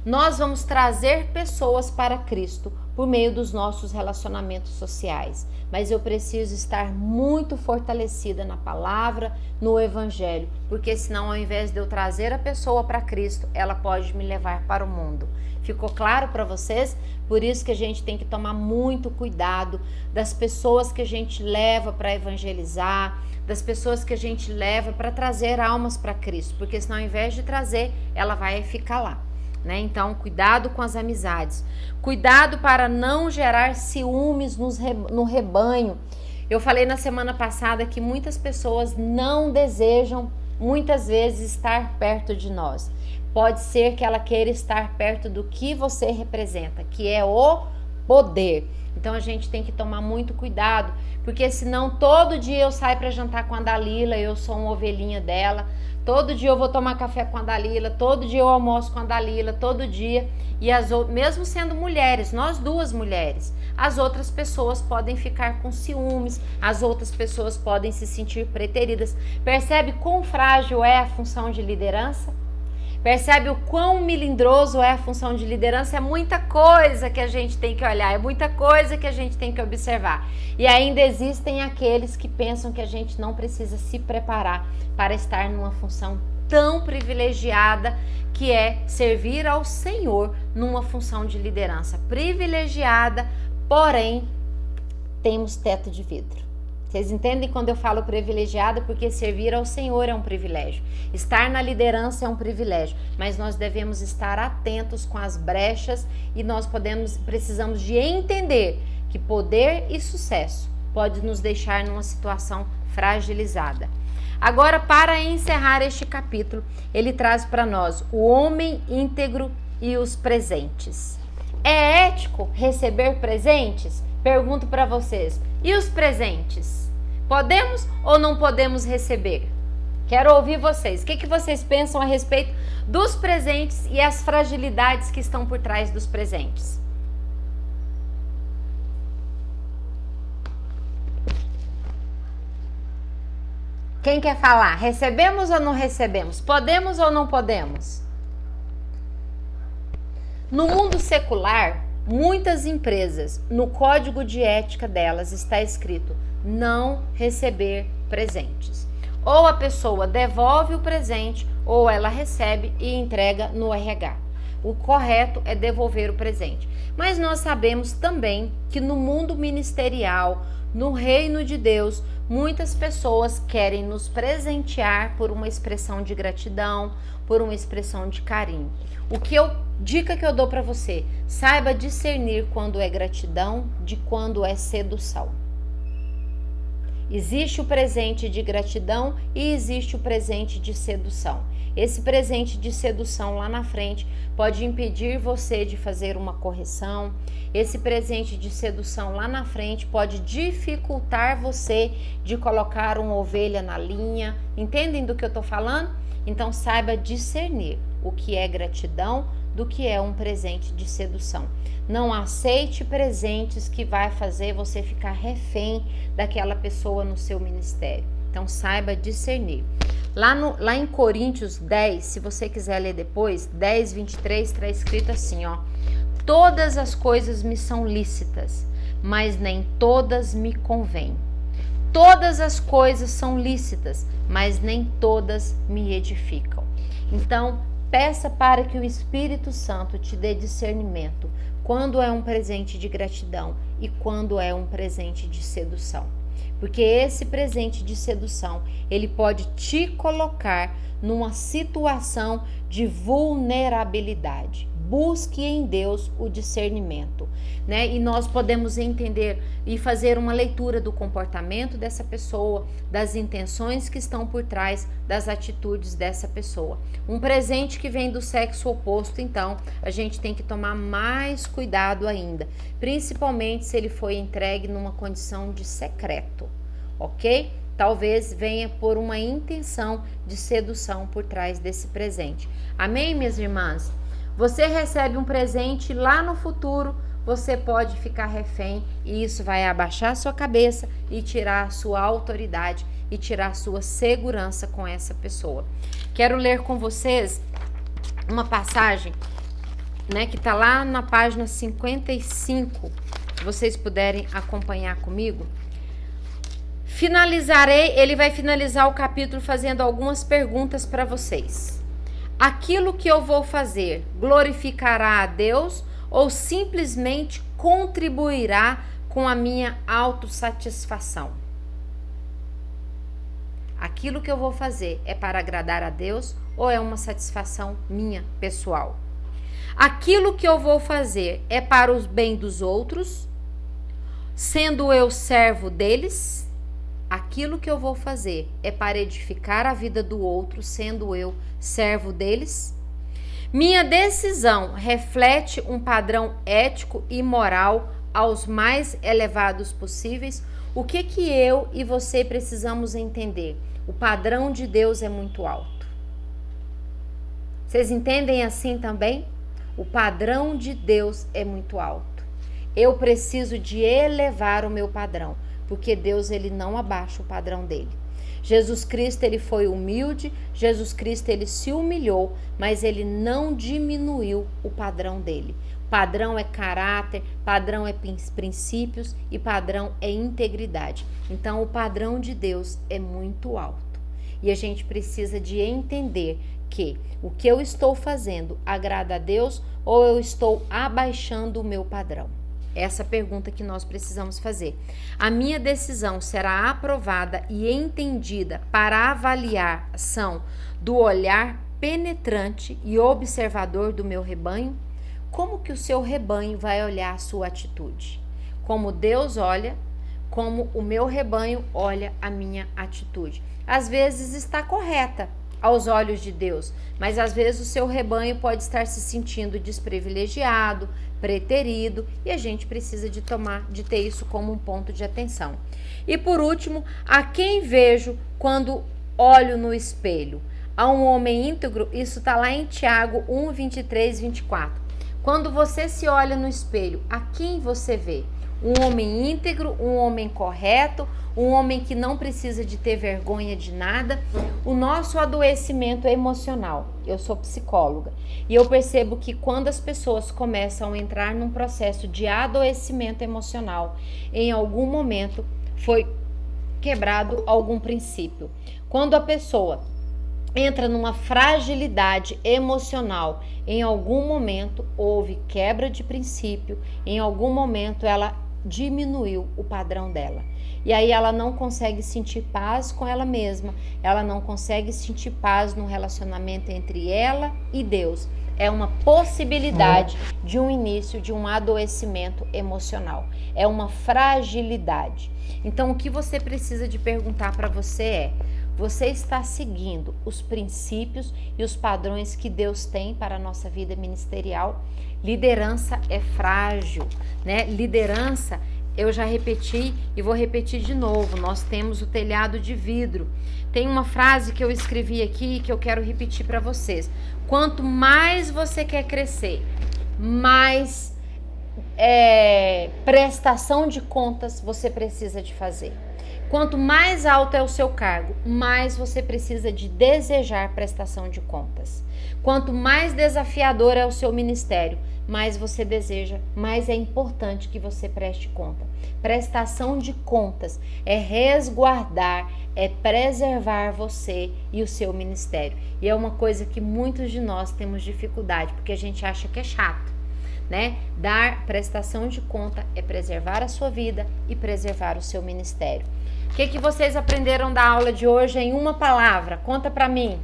Nós vamos trazer pessoas para Cristo por meio dos nossos relacionamentos sociais, mas eu preciso estar muito fortalecida na palavra, no evangelho, porque senão ao invés de eu trazer a pessoa para Cristo, ela pode me levar para o mundo. Ficou claro para vocês? Por isso que a gente tem que tomar muito cuidado das pessoas que a gente leva para evangelizar, das pessoas que a gente leva para trazer almas para Cristo, porque senão ao invés de trazer, ela vai ficar lá. Então, cuidado com as amizades. Cuidado para não gerar ciúmes no rebanho. Eu falei na semana passada que muitas pessoas não desejam, muitas vezes, estar perto de nós. Pode ser que ela queira estar perto do que você representa, que é o poder. Então, a gente tem que tomar muito cuidado, porque senão todo dia eu saio para jantar com a Dalila, eu sou uma ovelhinha dela. Todo dia eu vou tomar café com a Dalila, todo dia eu almoço com a Dalila, todo dia. E mesmo sendo mulheres, nós duas mulheres, as outras pessoas podem ficar com ciúmes, as outras pessoas podem se sentir preteridas. Percebe quão frágil é a função de liderança? Percebe o quão melindroso é a função de liderança? É muita coisa que a gente tem que olhar, é muita coisa que a gente tem que observar. E ainda existem aqueles que pensam que a gente não precisa se preparar para estar numa função tão privilegiada que é servir ao Senhor numa função de liderança privilegiada, porém temos teto de vidro. Vocês entendem quando eu falo privilegiada? Porque servir ao Senhor é um privilégio. Estar na liderança é um privilégio. Mas nós devemos estar atentos com as brechas e nós precisamos de entender que poder e sucesso pode nos deixar numa situação fragilizada. Agora, para encerrar este capítulo, ele traz para nós o homem íntegro e os presentes. É ético receber presentes? Pergunto para vocês. E os presentes? Podemos ou não podemos receber? Quero ouvir vocês. O que vocês pensam a respeito dos presentes e as fragilidades que estão por trás dos presentes? Quem quer falar? Recebemos ou não recebemos? Podemos ou não podemos? No mundo secular, muitas empresas, no código de ética delas está escrito não receber presentes. Ou a pessoa devolve o presente, ou ela recebe e entrega no RH. O correto é devolver o presente. Mas nós sabemos também que no mundo ministerial, no reino de Deus, muitas pessoas querem nos presentear por uma expressão de gratidão, por uma expressão de carinho. Dica que eu dou para você, saiba discernir quando é gratidão de quando é sedução. Existe o presente de gratidão e existe o presente de sedução. Esse presente de sedução lá na frente pode impedir você de fazer uma correção. Esse presente de sedução lá na frente pode dificultar você de colocar uma ovelha na linha. Entendem do que eu estou falando? Então saiba discernir o que é gratidão do que é um presente de sedução. Não aceite presentes que vai fazer você ficar refém daquela pessoa no seu ministério. Então saiba discernir. Lá em Coríntios 10, se você quiser ler depois, 10, 23, está escrito assim, ó. Todas as coisas me são lícitas, mas nem todas me convêm. Todas as coisas são lícitas, mas nem todas me edificam. Então, peça para que o Espírito Santo te dê discernimento quando é um presente de gratidão e quando é um presente de sedução. Porque esse presente de sedução, ele pode te colocar numa situação de vulnerabilidade. Busque em Deus o discernimento, né? E nós podemos entender e fazer uma leitura do comportamento dessa pessoa, das intenções que estão por trás das atitudes dessa pessoa. Um presente que vem do sexo oposto, então, a gente tem que tomar mais cuidado ainda, principalmente se ele foi entregue numa condição de secreto, ok? Talvez venha por uma intenção de sedução por trás desse presente. Amém, minhas irmãs? Você recebe um presente lá no futuro, você pode ficar refém e isso vai abaixar sua cabeça e tirar a sua autoridade e tirar a sua segurança com essa pessoa. Quero ler com vocês uma passagem, né, que está lá na página 55, se vocês puderem acompanhar comigo. Ele vai finalizar o capítulo fazendo algumas perguntas para vocês. Aquilo que eu vou fazer glorificará a Deus ou simplesmente contribuirá com a minha autossatisfação? Aquilo que eu vou fazer é para agradar a Deus ou é uma satisfação minha, pessoal? Aquilo que eu vou fazer é para o bem dos outros, sendo eu servo deles? Aquilo que eu vou fazer é para edificar a vida do outro, sendo eu servo deles? Minha decisão reflete um padrão ético e moral aos mais elevados possíveis? O que eu e você precisamos entender? O padrão de Deus é muito alto. Vocês entendem assim também? O padrão de Deus é muito alto. Eu preciso de elevar o meu padrão, porque Deus, ele não abaixa o padrão dele. Jesus Cristo, ele foi humilde, Jesus Cristo, ele se humilhou, mas ele não diminuiu o padrão dele. Padrão é caráter, padrão é princípios e padrão é integridade. Então, o padrão de Deus é muito alto. E a gente precisa de entender que o que eu estou fazendo agrada a Deus ou eu estou abaixando o meu padrão? Essa pergunta que nós precisamos fazer. A minha decisão será aprovada e entendida para a avaliação do olhar penetrante e observador do meu rebanho? Como que o seu rebanho vai olhar a sua atitude? Como Deus olha, como o meu rebanho olha a minha atitude. Às vezes está correta aos olhos de Deus, mas às vezes o seu rebanho pode estar se sentindo desprivilegiado, preterido, e a gente precisa de ter isso como um ponto de atenção. E por último, a quem vejo quando olho no espelho? A um homem íntegro, isso está lá em Tiago 1, 23, 24. Quando você se olha no espelho, a quem você vê? Um homem íntegro, um homem correto, um homem que não precisa de ter vergonha de nada. O nosso adoecimento é emocional. Eu sou psicóloga e eu percebo que quando as pessoas começam a entrar num processo de adoecimento emocional, em algum momento foi quebrado algum princípio. Quando a pessoa entra numa fragilidade emocional, em algum momento houve quebra de princípio, em algum momento ela diminuiu o padrão dela. E aí ela não consegue sentir paz com ela mesma, ela não consegue sentir paz no relacionamento entre ela e Deus. É uma possibilidade de um início de um adoecimento emocional. É uma fragilidade. Então, o que você precisa de perguntar para você é: você está seguindo os princípios e os padrões que Deus tem para a nossa vida ministerial? Liderança é frágil, né? Liderança, eu já repeti e vou repetir de novo, nós temos o telhado de vidro. Tem uma frase que eu escrevi aqui que eu quero repetir para vocês. Quanto mais você quer crescer, mais prestação de contas você precisa de fazer. Quanto mais alto é o seu cargo, mais você precisa de desejar prestação de contas. Quanto mais desafiador é o seu ministério, mais você deseja, mais é importante que você preste conta. Prestação de contas é resguardar, é preservar você e o seu ministério. E é uma coisa que muitos de nós temos dificuldade, porque a gente acha que é chato, né? Dar prestação de conta é preservar a sua vida e preservar o seu ministério. O que vocês aprenderam da aula de hoje em uma palavra? Conta pra mim.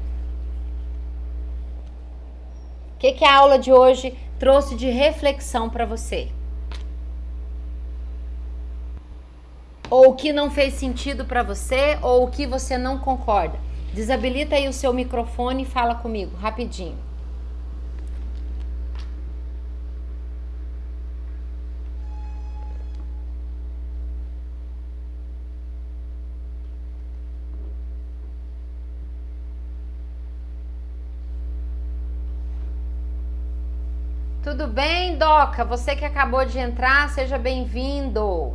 O que a aula de hoje trouxe de reflexão para você? Ou o que não fez sentido para você, ou o que você não concorda? Desabilita aí o seu microfone e fala comigo, rapidinho. Tudo bem, Doca? Você que acabou de entrar, seja bem-vindo.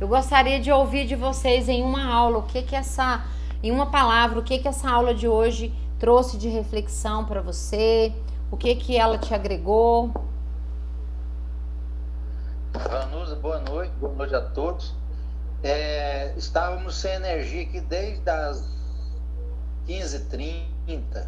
Eu gostaria de ouvir de vocês em uma aula, em uma palavra, o que essa aula de hoje trouxe de reflexão para você, o que ela te agregou. Vanusa, boa noite a todos. Estávamos sem energia aqui desde as 15h30.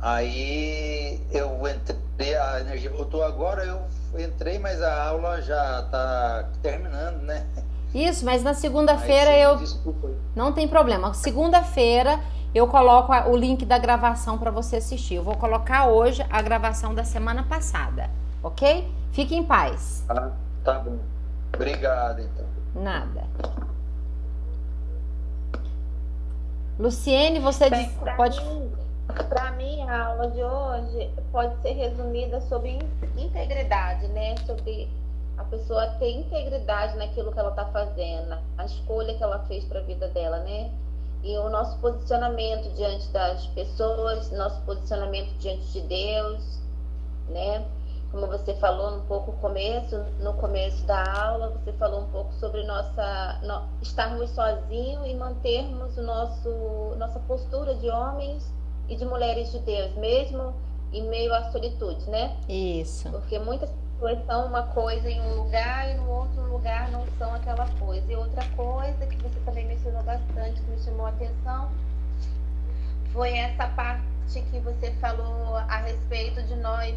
Aí eu entrei, a energia voltou agora, eu entrei, mas a aula já está terminando, né? Isso, mas na segunda-feira Desculpa aí. Não tem problema. Segunda-feira eu coloco o link da gravação para você assistir. Eu vou colocar hoje a gravação da semana passada, ok? Fique em paz. Ah, tá bom. Obrigado, então. Nada. Luciene, você pode... Para mim, a aula de hoje pode ser resumida sobre integridade, né? Sobre a pessoa ter integridade naquilo que ela está fazendo, a escolha que ela fez para a vida dela, né? E o nosso posicionamento diante das pessoas, nosso posicionamento diante de Deus, né? Como você falou no começo da aula, você falou um pouco sobre estarmos sozinhos e mantermos nossa postura de homens e de mulheres de Deus, mesmo em meio à solitude, né? Isso. Porque muitas pessoas são uma coisa em um lugar e no outro lugar não são aquela coisa. E outra coisa que você também mencionou bastante, que me chamou a atenção, foi essa parte que você falou a respeito de nós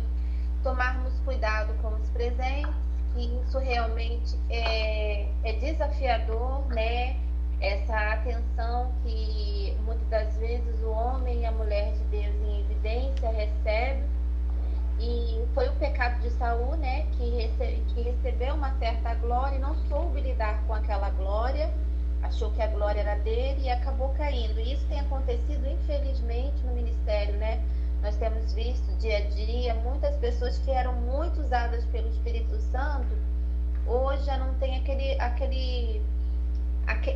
tomarmos cuidado com os presentes, que isso realmente é desafiador, né? Essa atenção que muitas das vezes o homem e a mulher de Deus em evidência recebe, e foi o pecado de Saul, né, que recebeu uma certa glória e não soube lidar com aquela glória, achou que a glória era dele e acabou caindo. E isso tem acontecido infelizmente no ministério, né? Nós temos visto dia a dia muitas pessoas que eram muito usadas pelo Espírito Santo, hoje já não tem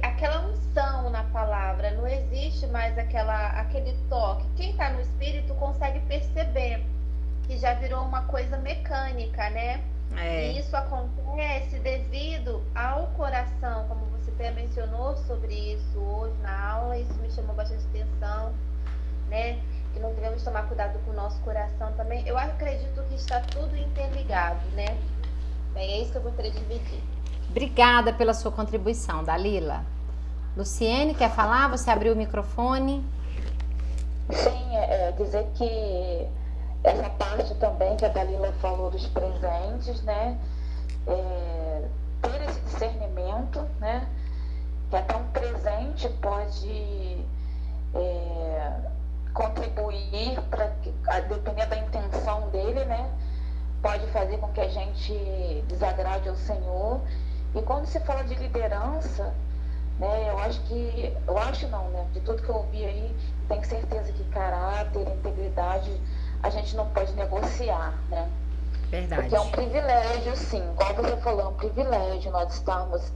aquela unção na palavra, não existe mais aquele toque. Quem está no Espírito consegue perceber que já virou uma coisa mecânica, né? E isso acontece devido ao coração, como você até mencionou sobre isso hoje na aula, isso me chamou bastante atenção, né? Que nós devemos tomar cuidado com o nosso coração também. Eu acredito que está tudo interligado, né? Bem, é isso que eu gostaria de dividir. Obrigada pela sua contribuição, Dalila. Luciene, quer falar? Você abriu o microfone. Sim, dizer que essa parte também que a Dalila falou dos presentes, né? Ter esse discernimento, né? Que até um presente pode contribuir para, dependendo da intenção dele, né? Pode fazer com que a gente desagrade ao Senhor. E quando se fala de liderança, né? Eu acho não, né? De tudo que eu ouvi aí, tenho certeza que caráter, integridade, a gente não pode negociar, né? Verdade. Porque é um privilégio, sim, igual você falou, é um privilégio nós estarmos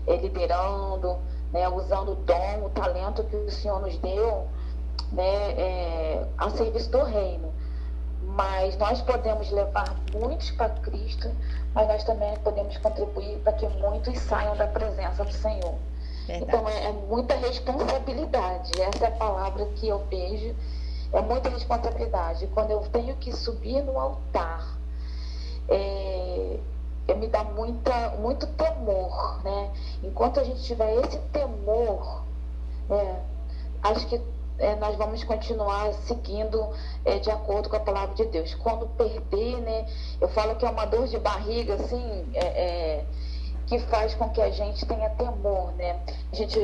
liderando, né? Usando o dom, o talento que o Senhor nos deu, né? A serviço do reino. Mas nós podemos levar muitos para Cristo, mas nós também podemos contribuir para que muitos saiam da presença do Senhor. Verdade. Então é muita responsabilidade, essa é a palavra que eu vejo, é muita responsabilidade. Quando eu tenho que subir no altar, me dá muito temor, né? Enquanto a gente tiver esse temor, acho que nós vamos continuar seguindo de acordo com a palavra de Deus. Quando perder, né? Eu falo que é uma dor de barriga, assim, que faz com que a gente tenha temor, né?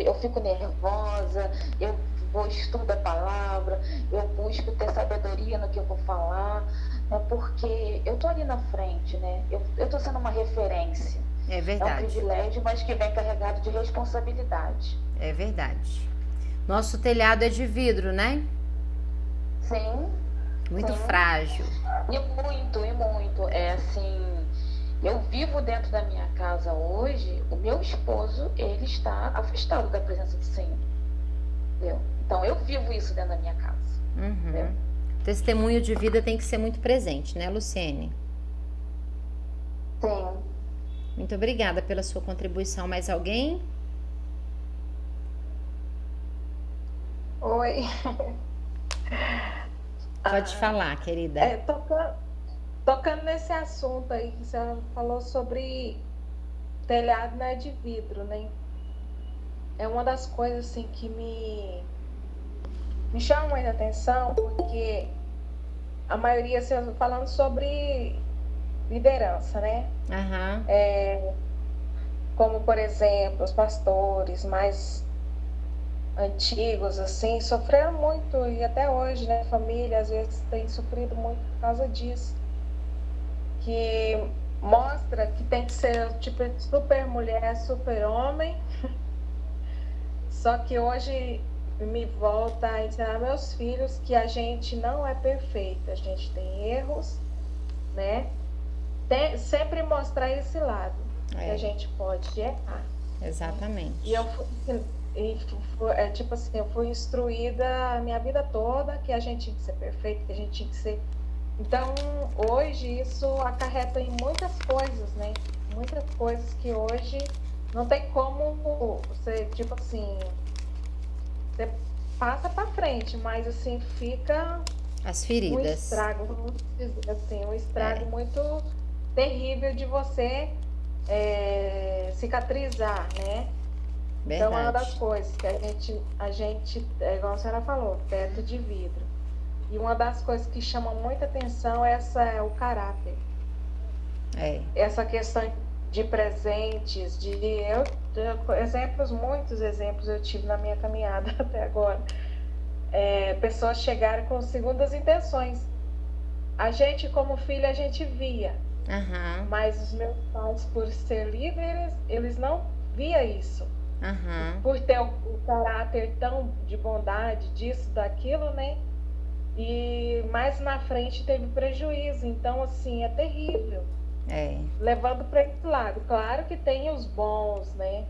Eu fico nervosa, eu vou estudar a palavra, eu busco ter sabedoria no que eu vou falar, né? Porque eu tô ali na frente, né? Eu tô sendo uma referência. É verdade. É um privilégio, mas que vem carregado de responsabilidade. É verdade. Nosso telhado é de vidro, né? Sim. Muito sim. frágil. E muito. É assim, eu vivo dentro da minha casa hoje, o meu esposo, ele está afastado da presença do Senhor. Entendeu? Então, eu vivo isso dentro da minha casa. Uhum. Testemunho de vida tem que ser muito presente, né, Luciene? Sim. Muito obrigada pela sua contribuição. Mais alguém? Oi. Pode falar, querida. Tocando nesse assunto aí, que você falou sobre telhado não é de vidro, né? É uma das coisas assim que me chama muita atenção, porque a maioria, assim, falando sobre liderança, né? Uhum. Como, por exemplo, os pastores mais antigos, assim, sofreram muito, e até hoje, né, família às vezes tem sofrido muito por causa disso, que mostra que tem que ser tipo super mulher, super homem, só que hoje me volta a ensinar meus filhos que a gente não é perfeita, a gente tem erros, né, sempre mostrar esse lado, que a gente pode errar. Exatamente. E tipo assim, eu fui instruída a minha vida toda que a gente tinha que ser perfeito, que a gente tinha que ser... Então, hoje, isso acarreta em muitas coisas, né? Muitas coisas que hoje não tem como você, tipo assim... Você passa pra frente, mas assim, fica... As feridas. Um estrago, vamos dizer assim, um estrago muito terrível de você cicatrizar, né? Verdade. Então, é uma das coisas que a gente, igual a senhora falou, teto de vidro. E uma das coisas que chama muita atenção é o caráter. Essa questão de presentes, muitos exemplos eu tive na minha caminhada até agora. Pessoas chegaram com segundas intenções. A gente, como filho, a gente via. Uhum. Mas os meus pais, por ser líderes, eles não via isso. Uhum. Por ter o caráter tão de bondade, disso, daquilo, né? E mais na frente teve prejuízo. Então, assim, é terrível. Levando para esse lado. Claro que tem os bons, né?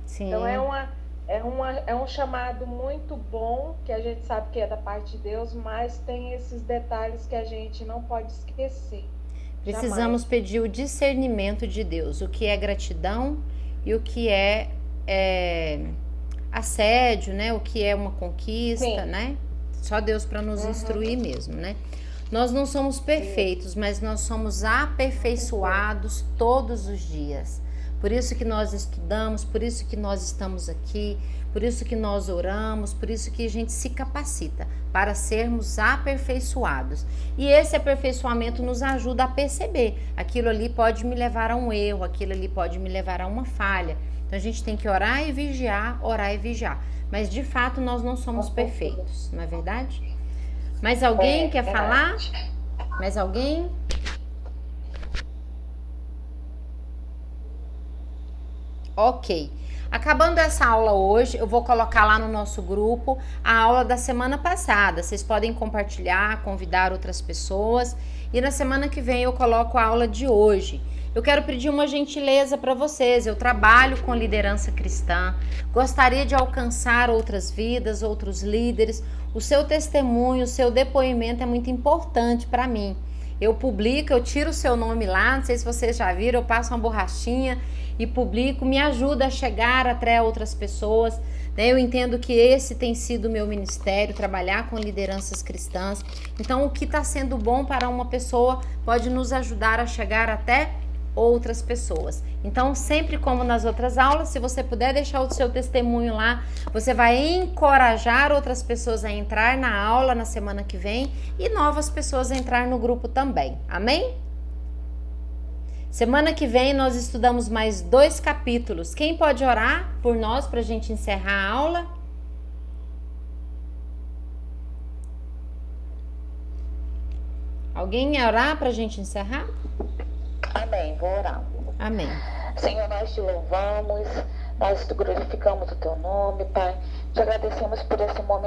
Sim. Então, é um chamado muito bom, que a gente sabe que é da parte de Deus, mas tem esses detalhes que a gente não pode esquecer. Precisamos pedir o discernimento de Deus, o que é gratidão e o que é assédio, né? O que é uma conquista, sim, né? Só Deus para nos instruir mesmo, né? Nós não somos perfeitos, mas nós somos aperfeiçoados todos os dias. por isso que nós estudamos, por isso que nós estamos aqui, por isso que nós oramos, por isso que a gente se capacita para sermos aperfeiçoados. E esse aperfeiçoamento nos ajuda a perceber, aquilo ali pode me levar a um erro, aquilo ali pode me levar a uma falha. Então a gente tem que orar e vigiar, mas de fato nós não somos perfeitos, não é verdade? Mais alguém quer falar? Mais alguém? Ok. Acabando essa aula hoje, eu vou colocar lá no nosso grupo a aula da semana passada. Vocês podem compartilhar, convidar outras pessoas. E na semana que vem eu coloco a aula de hoje. Eu quero pedir uma gentileza para vocês. Eu trabalho com liderança cristã. Gostaria de alcançar outras vidas, outros líderes. O seu testemunho, o seu depoimento é muito importante para mim. Eu publico, eu tiro o seu nome lá, não sei se vocês já viram, eu passo uma borrachinha e publico, me ajuda a chegar até outras pessoas, né? Eu entendo que esse tem sido o meu ministério, trabalhar com lideranças cristãs. Então, o que está sendo bom para uma pessoa pode nos ajudar a chegar até outras pessoas. Então, sempre como nas outras aulas, se você puder deixar o seu testemunho lá, você vai encorajar outras pessoas a entrar na aula na semana que vem e novas pessoas a entrar no grupo também. Amém? Semana que vem nós estudamos mais 2 capítulos. Quem pode orar por nós para a gente encerrar a aula? Alguém ia orar para a gente encerrar? Amém, vou orar. Amém. Senhor, nós te louvamos, nós te glorificamos o teu nome, Pai. Te agradecemos por esse momento